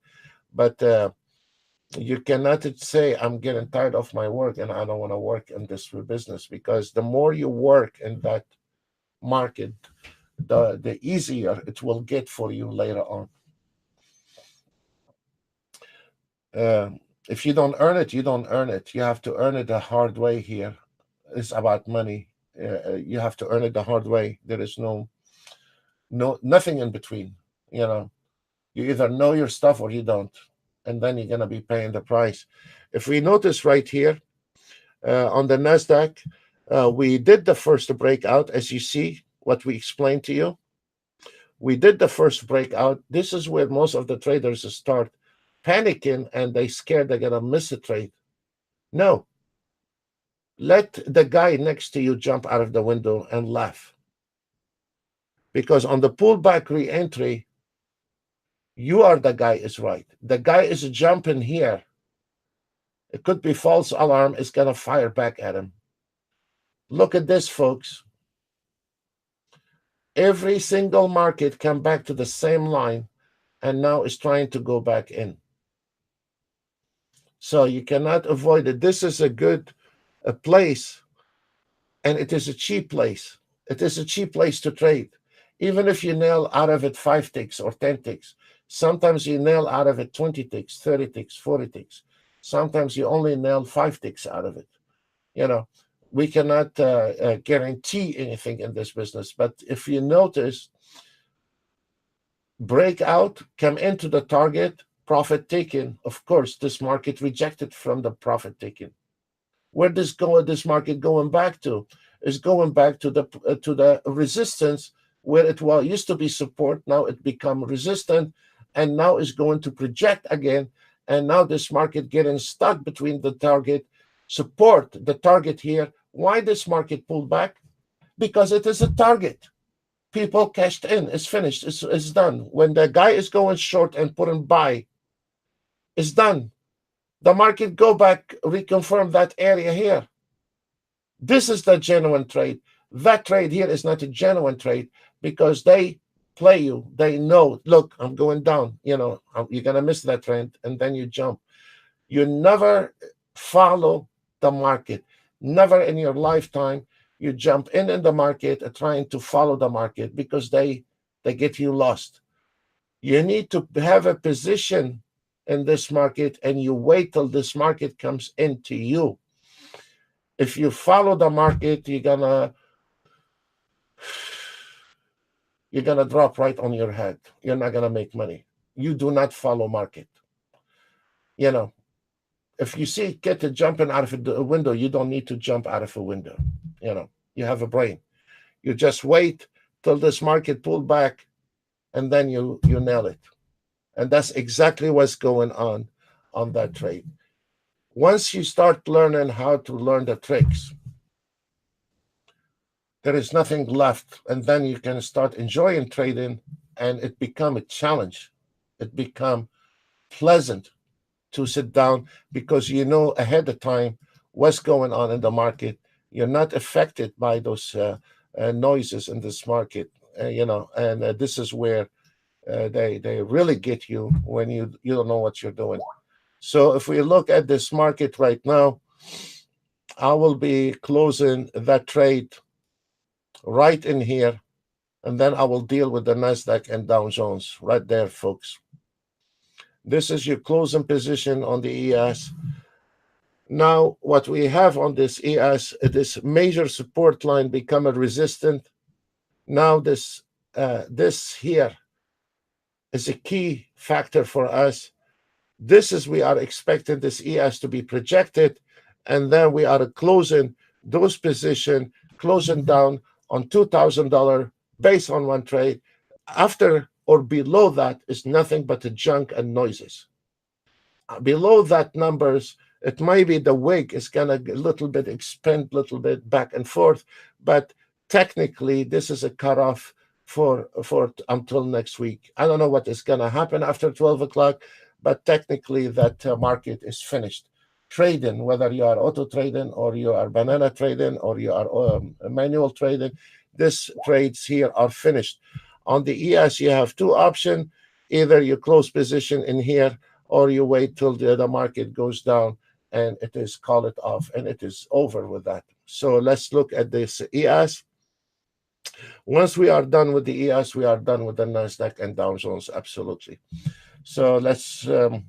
but you cannot say I'm getting tired of my work and I don't want to work in this business, because the more you work in that market, the easier it will get for you later on. If you don't earn it, you don't earn it. You have to earn it the hard way here. It's about money. You have to earn it the hard way. There is nothing in between. You either know your stuff or you don't, and then you're going to be paying the price. If we notice right here on the NASDAQ, we did the first breakout, as you see, what we explained to you. We did the first breakout. This is where most of the traders start panicking, and they scared they're going to miss a trade. No. Let the guy next to you jump out of the window and laugh. Because on the pullback re-entry, you are the guy is right. The guy is jumping here. It could be false alarm. It's going to fire back at him. Look at this, folks. Every single market come back to the same line, and now is trying to go back in. So you cannot avoid it. This is a good a place, and it is a cheap place. It is a cheap place to trade. Even if you nail out of it 5 ticks or 10 ticks, sometimes you nail out of it 20 ticks, 30 ticks, 40 ticks. Sometimes you only nail 5 ticks out of it. You know, we cannot guarantee anything in this business. But if you notice, break out, come into the target, profit taken. Of course, this market rejected from the profit taken. Where this market going back to? Is going back to the resistance where it used to be support. Now it become resistant, and now is going to project again. And now this market getting stuck between the target support, the target here. Why this market pulled back? Because it is a target. People cashed in. It's finished. It's done. When the guy is going short and putting buy, it's done. The market go back, reconfirm that area here. This is the genuine trade. That trade here is not a genuine trade because they play you. They know, look, I'm going down. You're going to miss that trend, and then you jump. You never follow the market. Never in your lifetime you jump in the market trying to follow the market because they get you lost. You need to have a position in this market, and you wait till this market comes into you. If you follow the market, you're gonna drop right on your head. You're not gonna make money. You do not follow market. If you see kid jumping out of a window, you don't need to jump out of a window. You have a brain. You just wait till this market pull back, and then you nail it. And that's exactly what's going on that trade. Once you start learning how to learn the tricks, there is nothing left, and then you can start enjoying trading, and it become a challenge. It become pleasant to sit down because you know ahead of time what's going on in the market. You're not affected by those noises in this market, and this is where they really get you when you don't know what you're doing. So if we look at this market right now, I will be closing that trade right in here, and then I will deal with the Nasdaq and Dow Jones right there, folks. This is your closing position on the ES. Now, what we have on this ES, this major support line become a resistant. Now this here is a key factor for us. This is, we are expecting this ES to be projected, and then we are closing those position, closing down on $2,000 based on one trade. After or below that is nothing but the junk and noises. Below that numbers, it might be the wig is gonna a little bit expand, little bit back and forth, but technically this is a cutoff for until next week. I don't know what is gonna happen after 12 o'clock, but technically that market is finished. Trading, whether you are auto trading or you are banana trading or you are manual trading, these trades here are finished. On the ES, you have two options. Either you close position in here, or you wait till the market goes down and it is call it off, and it is over with that. So let's look at this ES. Once we are done with the ES, we are done with the Nasdaq and Dow Jones, absolutely. So let's on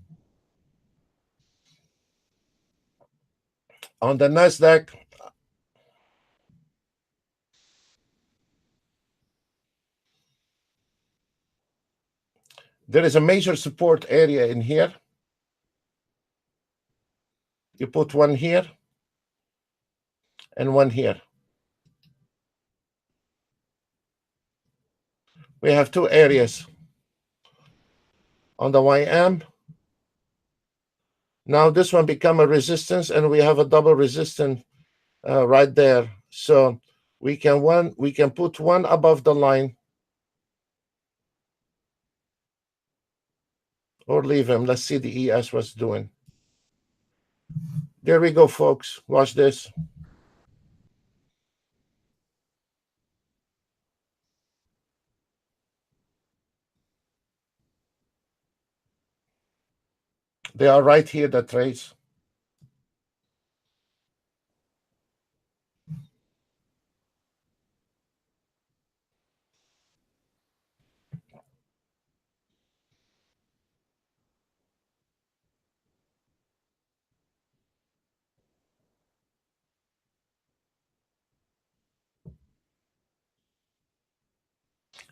the Nasdaq, there is a major support area in here. You put one here and one here. We have two areas on the YM. Now this one become a resistance, and we have a double resistance right there. So we can put one above the line or leave him. Let's see the ES what's doing. There we go, folks. Watch this. They are right here, the trades.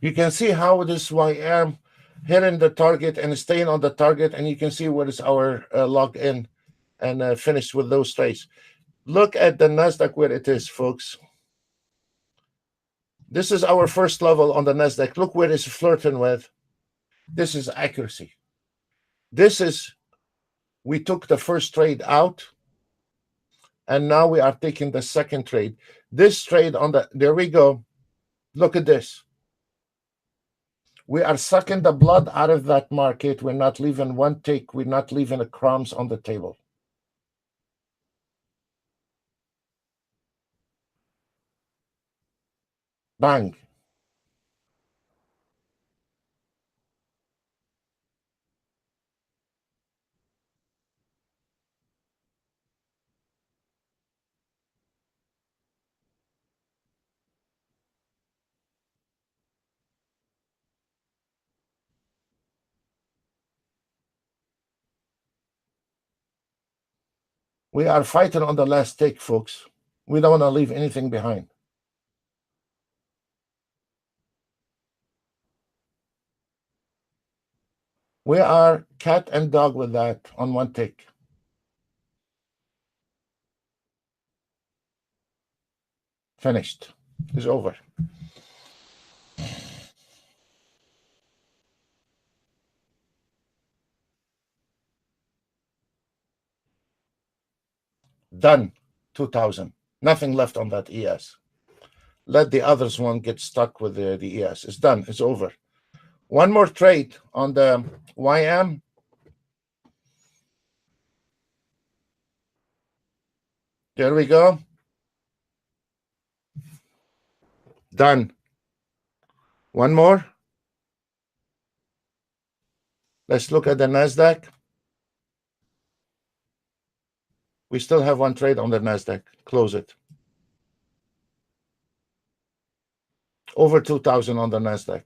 You can see how this YM hitting the target and staying on the target, and you can see what is our log in and finished with those trades. Look at the Nasdaq where it is, folks. This is our first level on the Nasdaq. Look where it's flirting with. This is accuracy. This is, we took the first trade out, and now we are taking the second trade. This trade on the, there we go. Look at this. We are sucking the blood out of that market. We're not leaving one tick. We're not leaving a crumbs on the table. Bang. We are fighting on the last tick, folks. We don't want to leave anything behind. We are cat and dog with that on one tick. Finished. It's over. Done. 2000. Nothing left on that ES. Let the others one get stuck with the ES. It's done. It's over. One more trade on the YM. There we go. Done. One more. Let's look at the Nasdaq. We still have one trade on the Nasdaq. Close it. Over 2000 on the Nasdaq.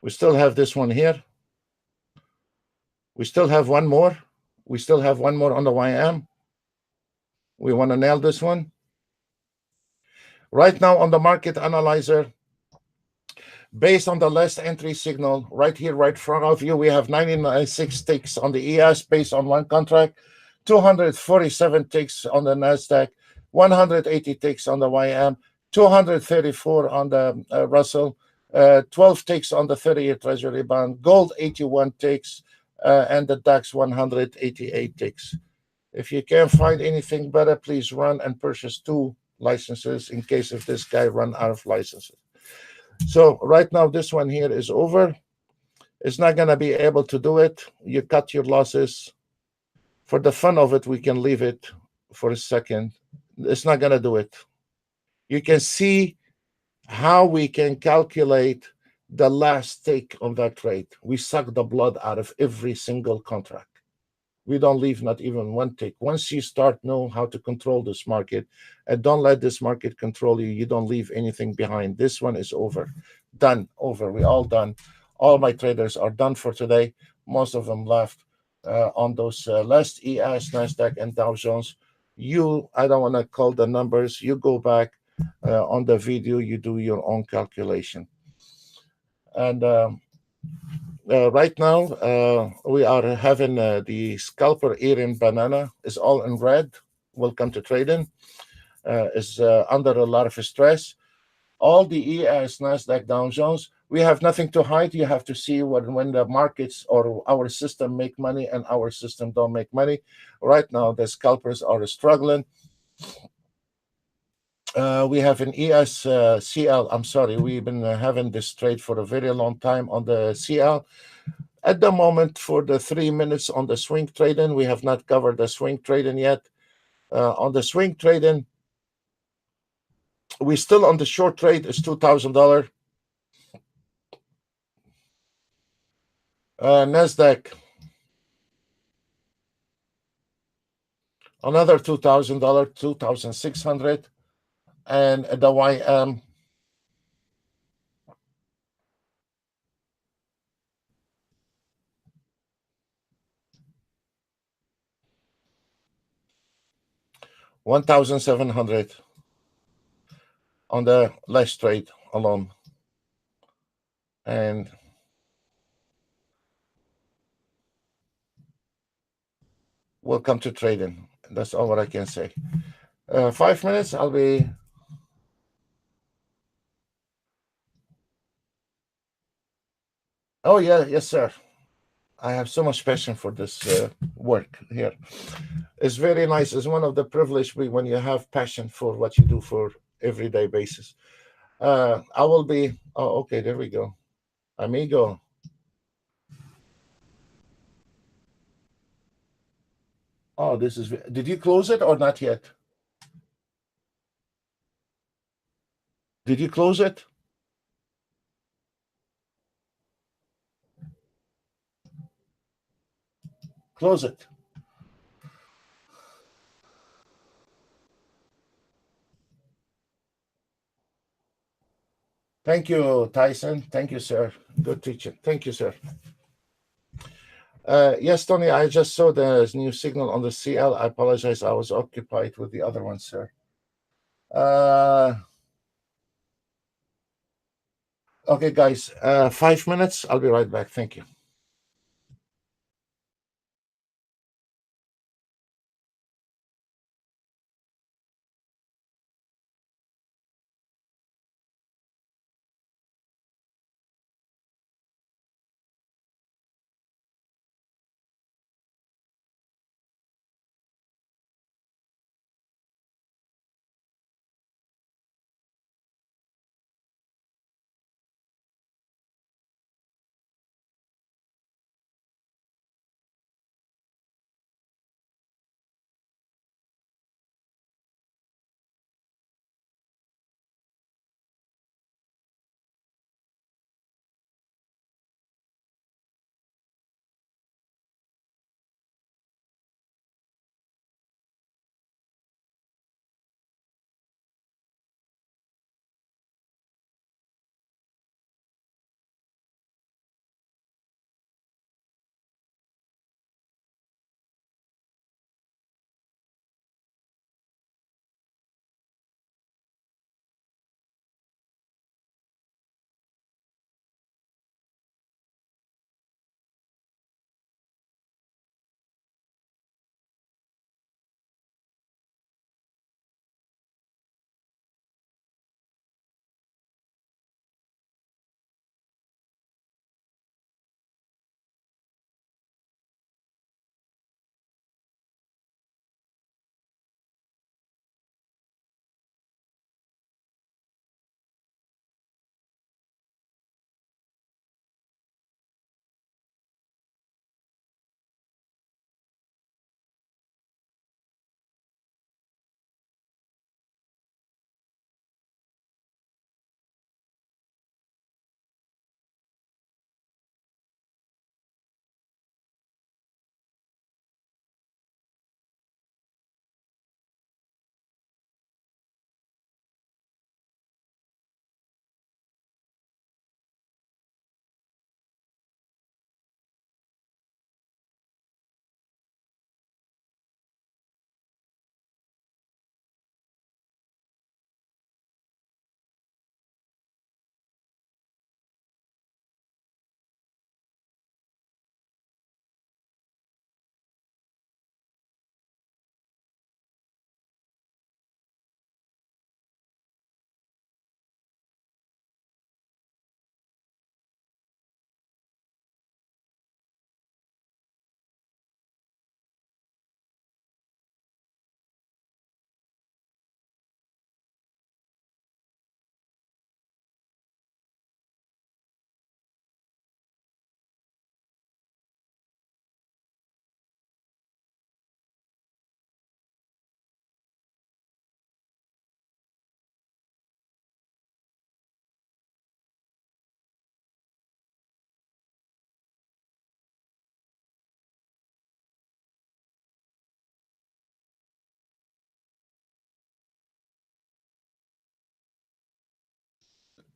We still have this one here. We still have one more. We still have one more on the YM. We want to nail this one. Right now on the market analyzer, based on the last entry signal, right here, right in front of you, we have 96 ticks on the ES based on one contract, 247 ticks on the Nasdaq, 180 ticks on the YM, 234 on the Russell, 12 ticks on the 30-year Treasury bond, gold 81 ticks, and the DAX 188 ticks. If you can't find anything better, please run and purchase 2 licenses in case if this guy run out of licenses. So right now, this one here is over. It's not going to be able to do it. You cut your losses. For the fun of it, we can leave it for a second. It's not going to do it. You can see how we can calculate the last take on that trade. We suck the blood out of every single contract. We don't leave not even one tick. Once you start know how to control this market and don't let this market control you, you don't leave anything behind. This one is over. Done. Over. We all done. All my traders are done for today. Most of them left on those last ES, NASDAQ, and Dow Jones. I don't want to call the numbers. You go back on the video. You do your own calculation. And right now, we are having the scalper eating banana is all in red. Welcome to trading. Is under a lot of stress. All the ES, NASDAQ, Dow Jones, we have nothing to hide. You have to see when the markets or our system make money and our system don't make money. Right now, the scalpers are struggling. We have an ES CL. I'm sorry, we've been having this trade for a very long time on the CL. At the moment, for the 3 minutes on the swing trading, we have not covered the swing trading yet. On the swing trading, we still on the short trade is $2,000. Nasdaq, another $2,000, 2,600, and the YM. $1,700 on the last trade alone. And welcome to trading. That's all what I can say. 5 minutes, I'll be. Oh, yeah, yes, sir. I have so much passion for this work here. It's very nice. It's one of the privilege when you have passion for what you do for everyday basis. I will be. Oh, okay. There we go. Amigo. Oh, this is. Did you close it or not yet? Did you close it? Close it. Thank you, Tyson. Thank you, sir. Good teaching. Thank you, sir. Yes, Tony, I just saw the new signal on the CL. I apologize. I was occupied with the other one, sir. Uh, okay, guys, 5 minutes. I'll be right back. Thank you.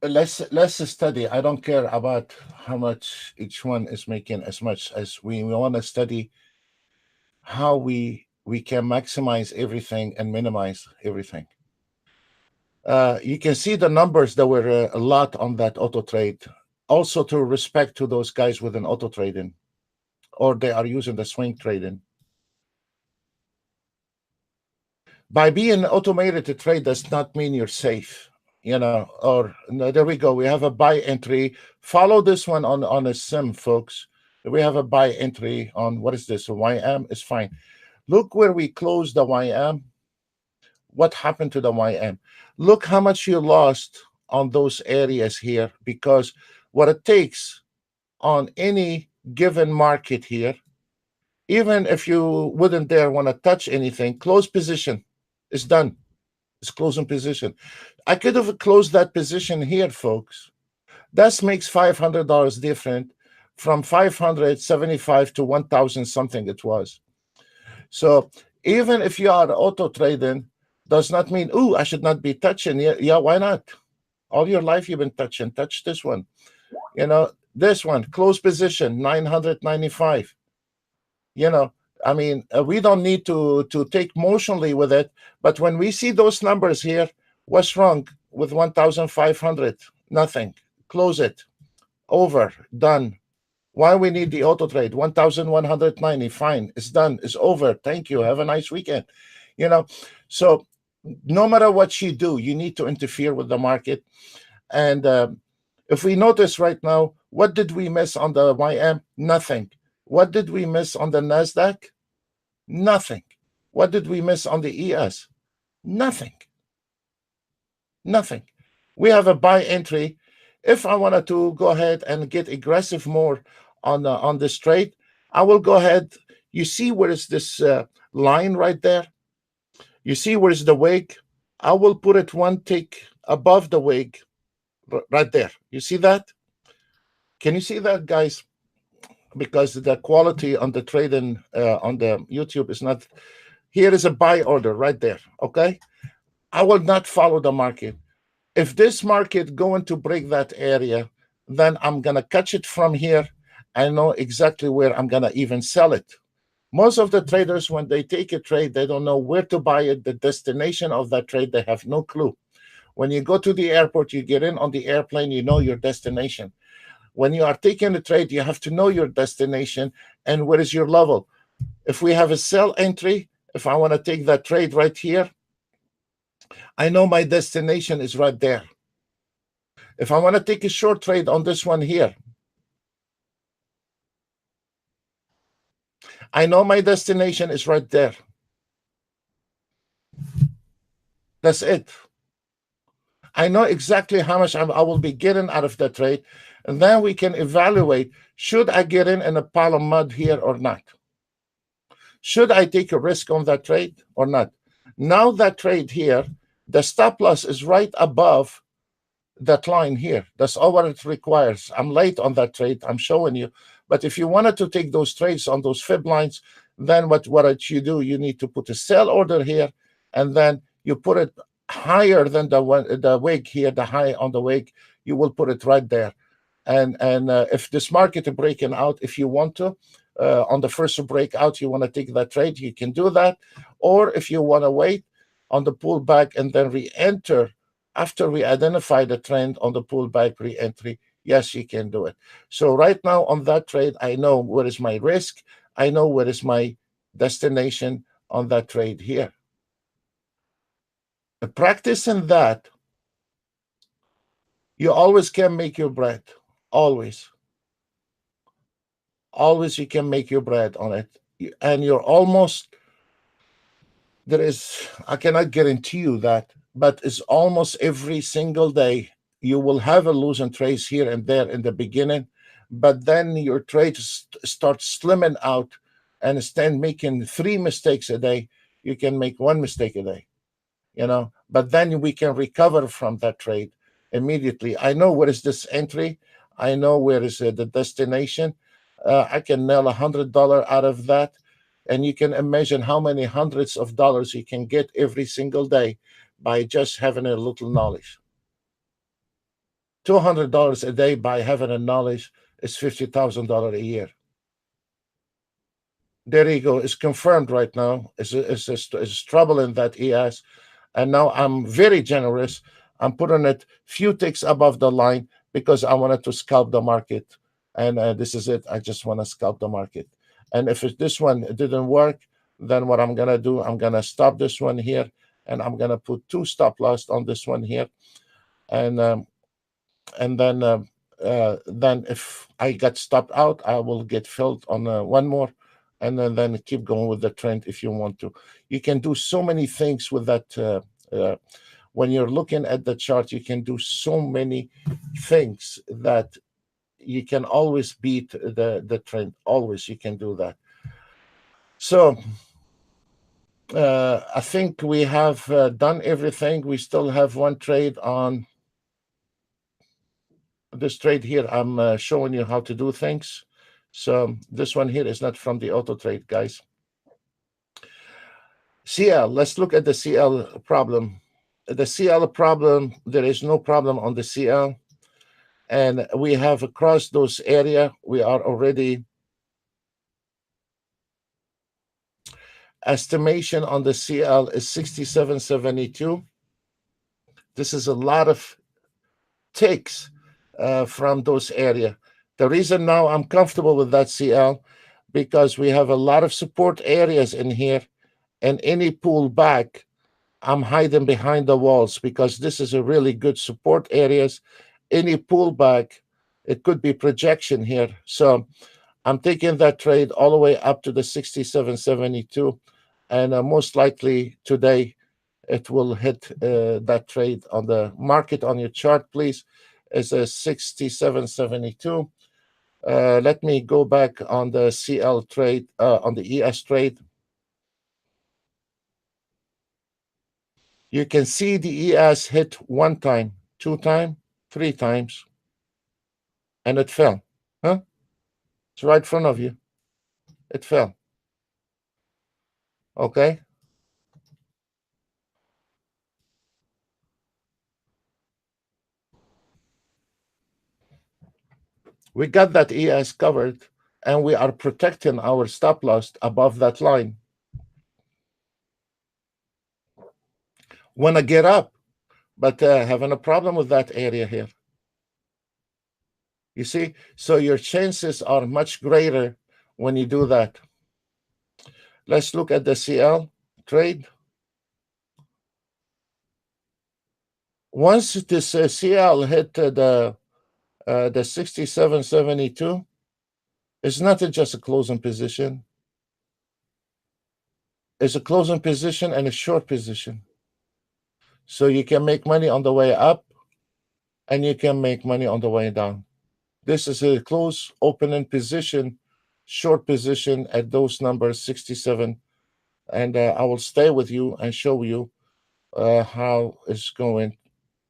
Let's study. I don't care about how much each one is making, as much as we want to study how we can maximize everything and minimize everything. You can see the numbers. There were a lot on that auto trade. also to respect to those guys with an auto trading, or they are using the swing trading. By being automated to trade does not mean you're safe, or no, there we go. We have a buy entry. Follow this one on a sim, folks. We have a buy entry on, what is this? A YM is fine. Look where we closed the YM. What happened to the YM? Look how much you lost on those areas here, because what it takes on any given market here, even if you wouldn't dare want to touch anything, close position is done. It's closing position. I could have closed that position here, folks. That makes $500 different from 575 to 1,000 something it was. So even if you are auto trading, does not mean, I should not be touching. Yeah, why not? All your life you've been touching. Touch this one. This one, close position, 995. I mean, we don't need to take motionally with it, but when we see those numbers here, what's wrong with 1,500? Nothing. Close it. Over. Done. Why we need the auto trade? 1,190. Fine. It's done. It's over. Thank you. Have a nice weekend. So no matter what you do, you need to interfere with the market. And if we notice right now, what did we miss on the YM? Nothing. What did we miss on the NASDAQ? Nothing. What did we miss on the ES? Nothing. Nothing. We have a buy entry. If I wanted to go ahead and get aggressive more on this trade, I will go ahead. You see where is this line right there? You see where is the wick? I will put it one tick above the wick right there. You see that? Can you see that, guys? Because the quality on the trading on the YouTube is not. Here is a buy order right there. Okay, I will not follow the market. If this market going to break that area, then I'm gonna catch it from here. I know exactly where I'm gonna even sell it. Most of the traders, when they take a trade, they don't know where to buy it. The destination of that trade, they have no clue. When you go to the airport, you get in on the airplane, you know your destination. When you are taking a trade, you have to know your destination and where is your level. If we have a sell entry, if I want to take that trade right here, I know my destination is right there. If I want to take a short trade on this one here, I know my destination is right there. That's it. I know exactly how much I will be getting out of that trade. And then we can evaluate, should I get in a pile of mud here or not? Should I take a risk on that trade or not? Now that trade here, the stop loss is right above that line here. That's all what it requires. I'm late on that trade. I'm showing you. But if you wanted to take those trades on those fib lines, then what you do, you need to put a sell order here, and then you put it higher than the wick here, the high on the wick. You will put it right there. And if this market is breaking out, if you want to, on the first breakout, you want to take that trade, you can do that. Or if you want to wait on the pullback and then re-enter after we identify the trend on the pullback re-entry, yes, you can do it. So right now on that trade, I know where is my risk. I know where is my destination on that trade here. Practicing that, you always can make your bread. Always. Always you can make your bread on it. And you're almost, I cannot guarantee you that, but it's almost every single day you will have a losing trades here and there in the beginning, but then your trades start slimming out, and instead of making 3 mistakes a day, you can make 1 mistake a day, but then we can recover from that trade immediately. I know where is this entry. I know where is the destination. I can nail $100 out of that. And you can imagine how many hundreds of dollars you can get every single day by just having a little knowledge. $200 a day by having a knowledge is $50,000 a year. There you go. It's confirmed right now. It's trouble in that ES. And now I'm very generous. I'm putting it few ticks above the line because I wanted to scalp the market. And this is it. I just want to scalp the market. And if this one didn't work, then what I'm going to do, I'm going to stop this one here, and I'm going to put 2 stop loss on this one here. And then if I get stopped out, I will get filled on one more, and then keep going with the trend if you want to. You can do so many things with that. When you're looking at the chart, you can do so many things that you can always beat the trend. Always you can do that. So I think we have done everything. We still have one trade on this trade here. I'm showing you how to do things. So this one here is not from the auto trade, guys. CL, let's look at the CL problem. The CL problem, there is no problem on the CL. And we have across those area, we are already estimation on the CL is 67.72. This is a lot of takes from those area. The reason now I'm comfortable with that CL, because we have a lot of support areas in here, and any pullback, I'm hiding behind the walls, because this is a really good support areas. Any pullback, it could be projection here. So I'm taking that trade all the way up to the 67.72, and most likely today it will hit that trade on the market. On your chart, please, is a 67.72. Let me go back on the CL trade, on the ES trade. You can see the ES hit 1 time, 2 times, 3 times, and it fell. Huh? It's right in front of you. It fell. Okay? We got that ES covered, and we are protecting our stop loss above that line. Want to get up, but having a problem with that area here. You see? So your chances are much greater when you do that. Let's look at the CL trade. Once this CL hit the 67.72, it's not just a closing position. It's a closing position and a short position. So you can make money on the way up, and you can make money on the way down. This is a close opening position, short position at those numbers, 67. And I will stay with you and show you how it's going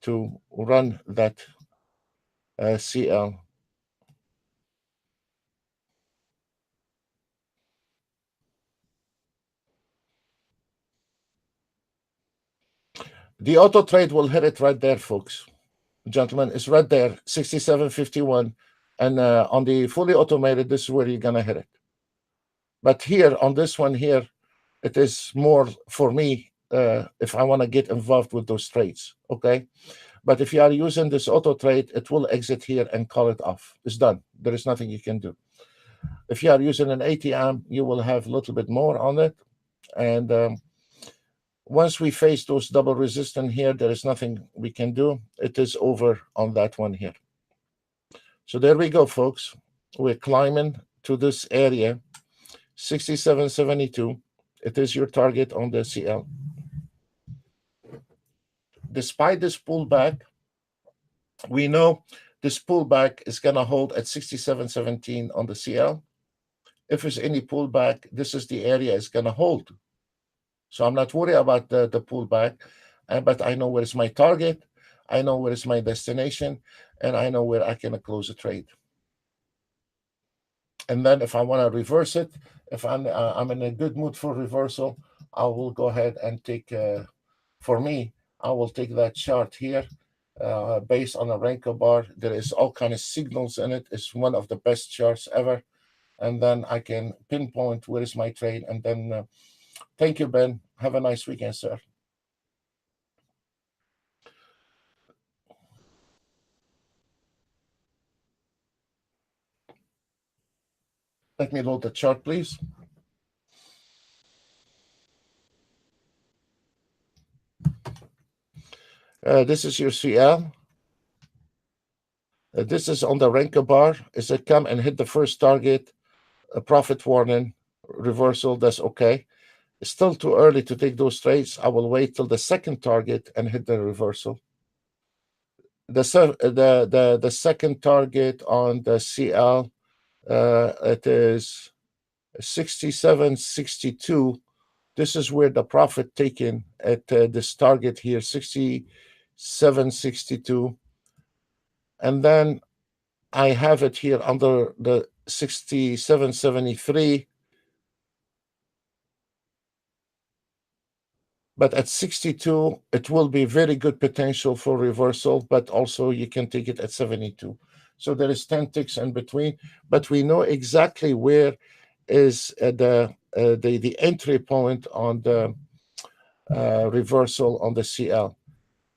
to run that CL. The auto trade will hit it right there, folks. Gentlemen, it's right there, 67.51. And on the fully automated, this is where you're going to hit it. But here on this one here, it is more for me if I want to get involved with those trades. Okay. But if you are using this auto trade, it will exit here and call it off. It's done. There is nothing you can do. If you are using an ATM, you will have a little bit more on it. And once we face those double resistance here, there is nothing we can do. It is over on that one here. So there we go, folks. We're climbing to this area, 67.72. It is your target on the CL. Despite this pullback, we know this pullback is going to hold at 67.17 on the CL. If there's any pullback, this is the area it's going to hold. So I'm not worried about the pullback, but I know where is my target, I know where is my destination, and I know where I can close a trade. And then if I want to reverse it, if I'm in a good mood for reversal, I will go ahead and take, for me, I will take that chart here based on a Renko bar. There is all kind of signals in it. It's one of the best charts ever. And then I can pinpoint where is my trade. And then thank you, Ben. Have a nice weekend, sir. Let me load the chart, please. This is your CL. This is on the Renko bar. Is it come and hit the first target, a profit warning, reversal, that's okay. It's still too early to take those trades. I will wait till the second target and hit the reversal. The second target on the CL, it is 67.62. This is where the profit taken at this target here, 67.62. And then I have it here under the 67.73. But at 62, it will be very good potential for reversal, but also you can take it at 72. So there is 10 ticks in between, but we know exactly where is the entry point on the reversal on the CL.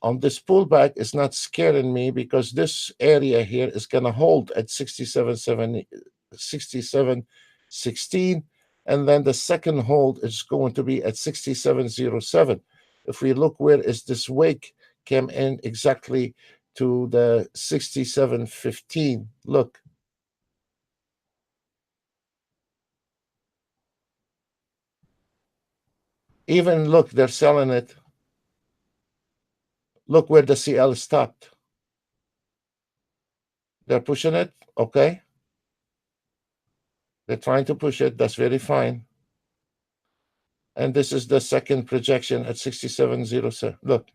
On this pullback is not scaring me because this area here is going to hold at 67.16, and then the second hold is going to be at 67.07. If we look where is this wick came in exactly to the 67.15. Look. Even look, they're selling it. Look where the CL stopped. They're pushing it, okay? They're trying to push it. That's very fine. And this is the second projection at 67.07. Look,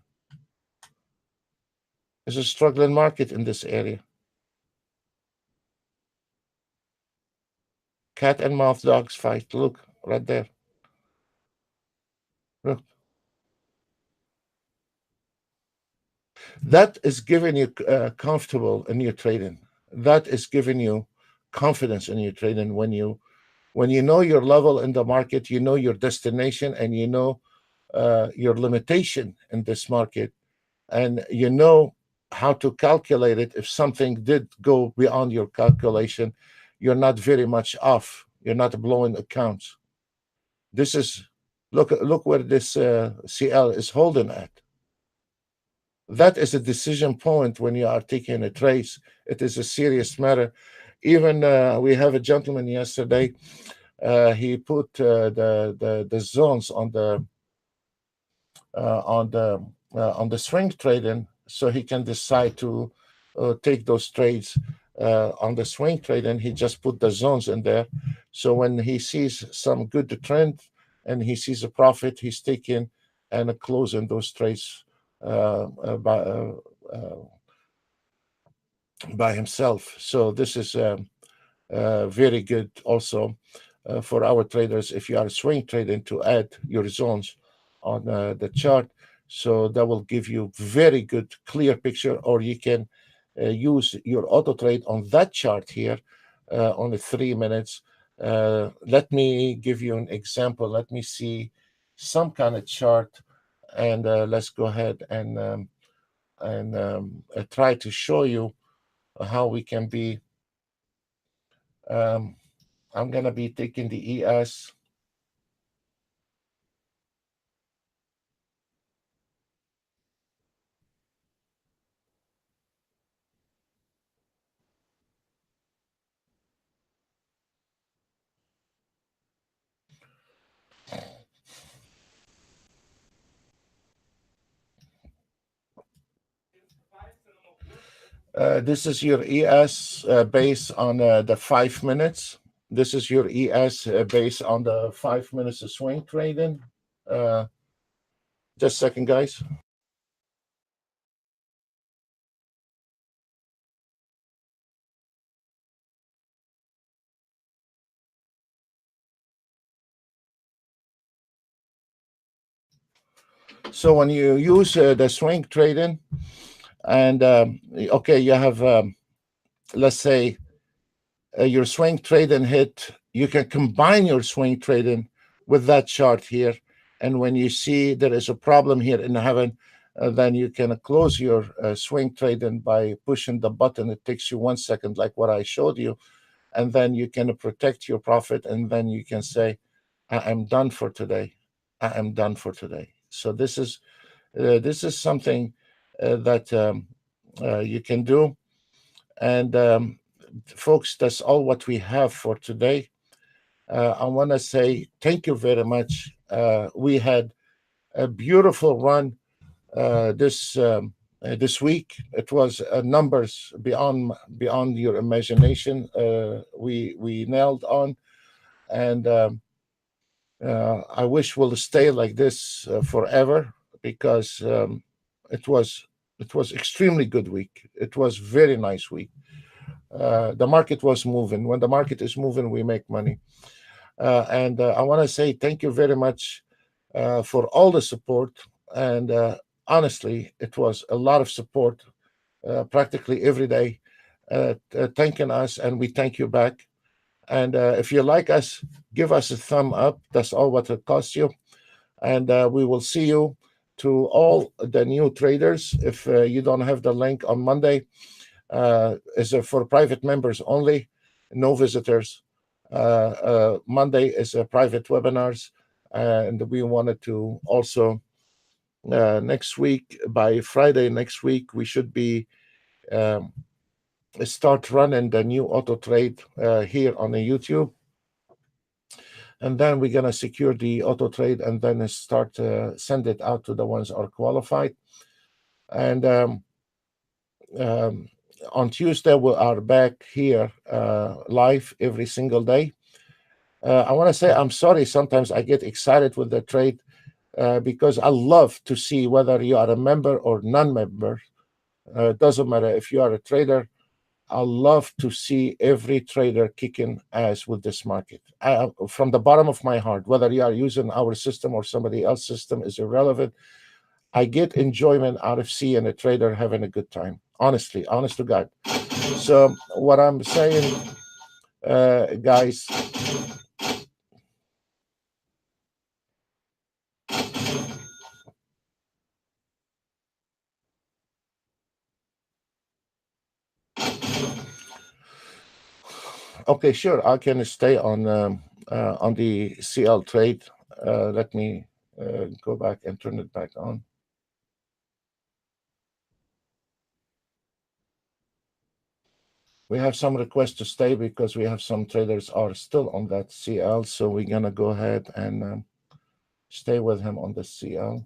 there's a struggling market in this area. Cat and mouse dogs fight. Look, right there. Look. That is giving you comfortable in your trading. That is giving you confidence in your trading when you know your level in the market, you know your destination, and you know your limitation in this market, and you know how to calculate it. If something did go beyond your calculation, you're not very much off. You're not blowing accounts. This is look where this CL is holding at. That is a decision point when you are taking a trade. It is a serious matter. Even we have a gentleman yesterday. He put the zones on the swing trading, so he can decide to take those trades on the swing trading. He just put the zones in there, so when he sees some good trend and he sees a profit, he's taking and closing those trades by himself. So this is very good also for our traders if you are swing trading to add your zones on the chart. So that will give you very good clear picture, or you can use your auto trade on that chart here only 3 minutes. Let me give you an example. Let me see some kind of chart, and let's go ahead and try to show you how we can be. I'm going to be taking the ES. This is your ES based on the 5 minutes. This is your ES based on the 5 minutes of swing trading. Just a second, guys. So when you use the swing trading, and okay, you have, let's say, your swing trading hit, you can combine your swing trading with that chart here. And when you see there is a problem here in heaven, then you can close your swing trading by pushing the button. It takes you 1 second, like what I showed you. and then you can protect your profit, and then you can say, I am done for today. I am done for today. So this is something that you can do. And folks, that's all what we have for today. I want to say thank you very much. We had a beautiful run this week. It was numbers beyond your imagination. We nailed on, and I wish we'll stay like this forever, because it was extremely good week. It was very nice week. The market was moving. When the market is moving, we make money. And I want to say thank you very much for all the support. And honestly, it was a lot of support practically every day, thanking us, and we thank you back. And if you like us, give us a thumb up. That's all what it costs you. And we will see you. To all the new traders, if you don't have the link on Monday, is for private members only, no visitors. Monday is a private webinars, and we wanted to also next week, by Friday next week, we should be start running the new auto trade here on the YouTube, and then we're gonna secure the auto trade, and then start send it out to the ones who are qualified. And on Tuesday we are back here live every single day. I want to say I'm sorry. Sometimes I get excited with the trade because I love to see whether you are a member or non-member. It doesn't matter if you are a trader. I love to see every trader kicking ass with this market. From the bottom of my heart, whether you are using our system or somebody else's system is irrelevant. I get enjoyment out of seeing a trader having a good time. Honestly, honest to God. So what I'm saying, guys, okay, sure, I can stay on the CL trade. Let me go back and turn it back on. We have some requests to stay because we have some traders are still on that CL, so we're gonna go ahead and stay with him on the CL.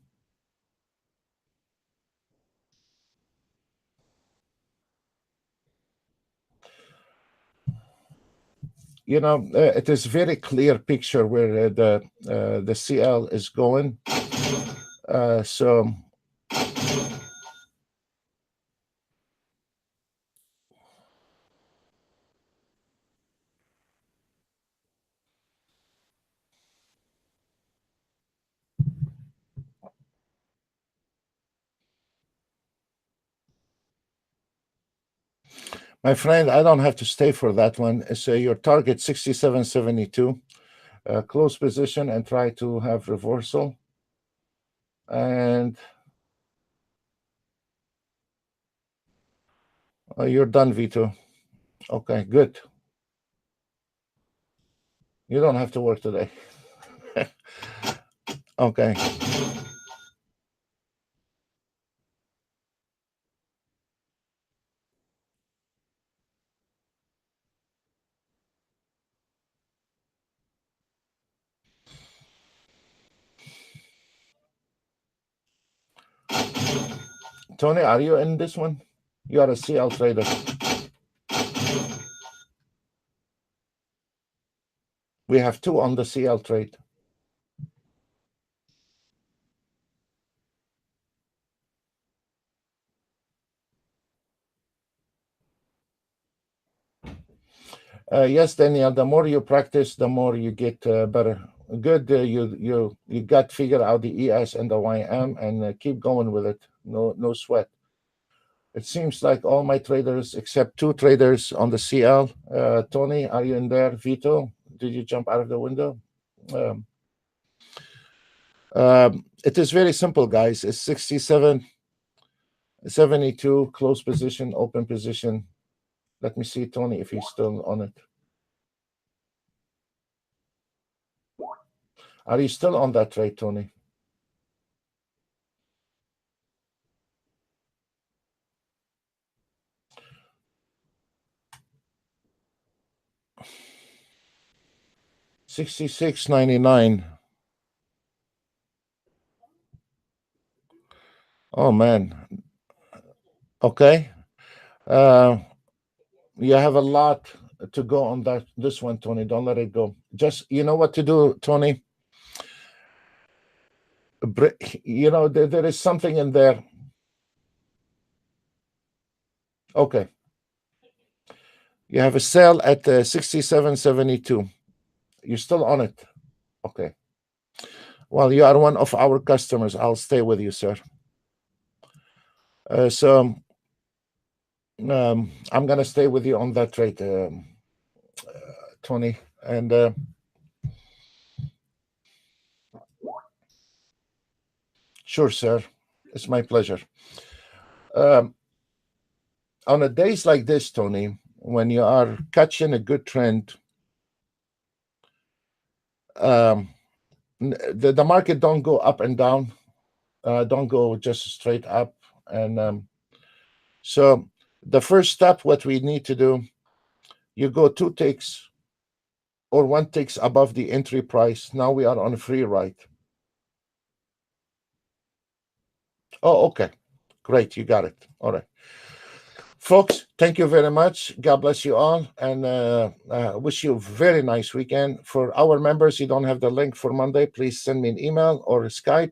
You know, it is very clear picture where the CL is going. So my friend, I don't have to stay for that one. So your target 67.72, close position and try to have reversal. And you're done, Vito. Okay, good. You don't have to work today. Okay. Tony, are you in this one? You are a CL trader. We have two on the CL trade. Yes, Daniel. The more you practice, the more you get better. Good. You got figure out the ES and the YM, and keep going with it. No sweat. It seems like all my traders, except two traders on the CL. Tony, are you in there? Vito, did you jump out of the window? It is very simple, guys. It's 67.72, close position, open position. Let me see, Tony, if he's still on it. Are you still on that trade, Tony? $66.99. Oh man. Okay. You have a lot to go on this one, Tony. Don't let it go. Just you know what to do, Tony. There is something in there. Okay. You have a sale at 67.72. You're still on it. Okay. Well, you are one of our customers. I'll stay with you, sir. So I'm gonna stay with you on that trade, Tony. And sure, sir. It's my pleasure. On a days like this, Tony, when you are catching a good trend, the market don't go up and down, don't go just straight up. And so the first step, what we need to do, you go 2 ticks or 1 ticks above the entry price. Now we are on a free ride. Oh, okay. Great. You got it. All right. Folks, thank you very much. God bless you all, and wish you a very nice weekend. For our members, you don't have the link for Monday, please send me an email or a Skype,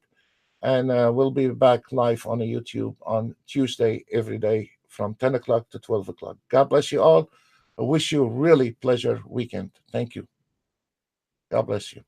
and we'll be back live on YouTube on Tuesday every day from 10 o'clock to 12 o'clock. God bless you all. I wish you a really pleasure weekend. Thank you. God bless you.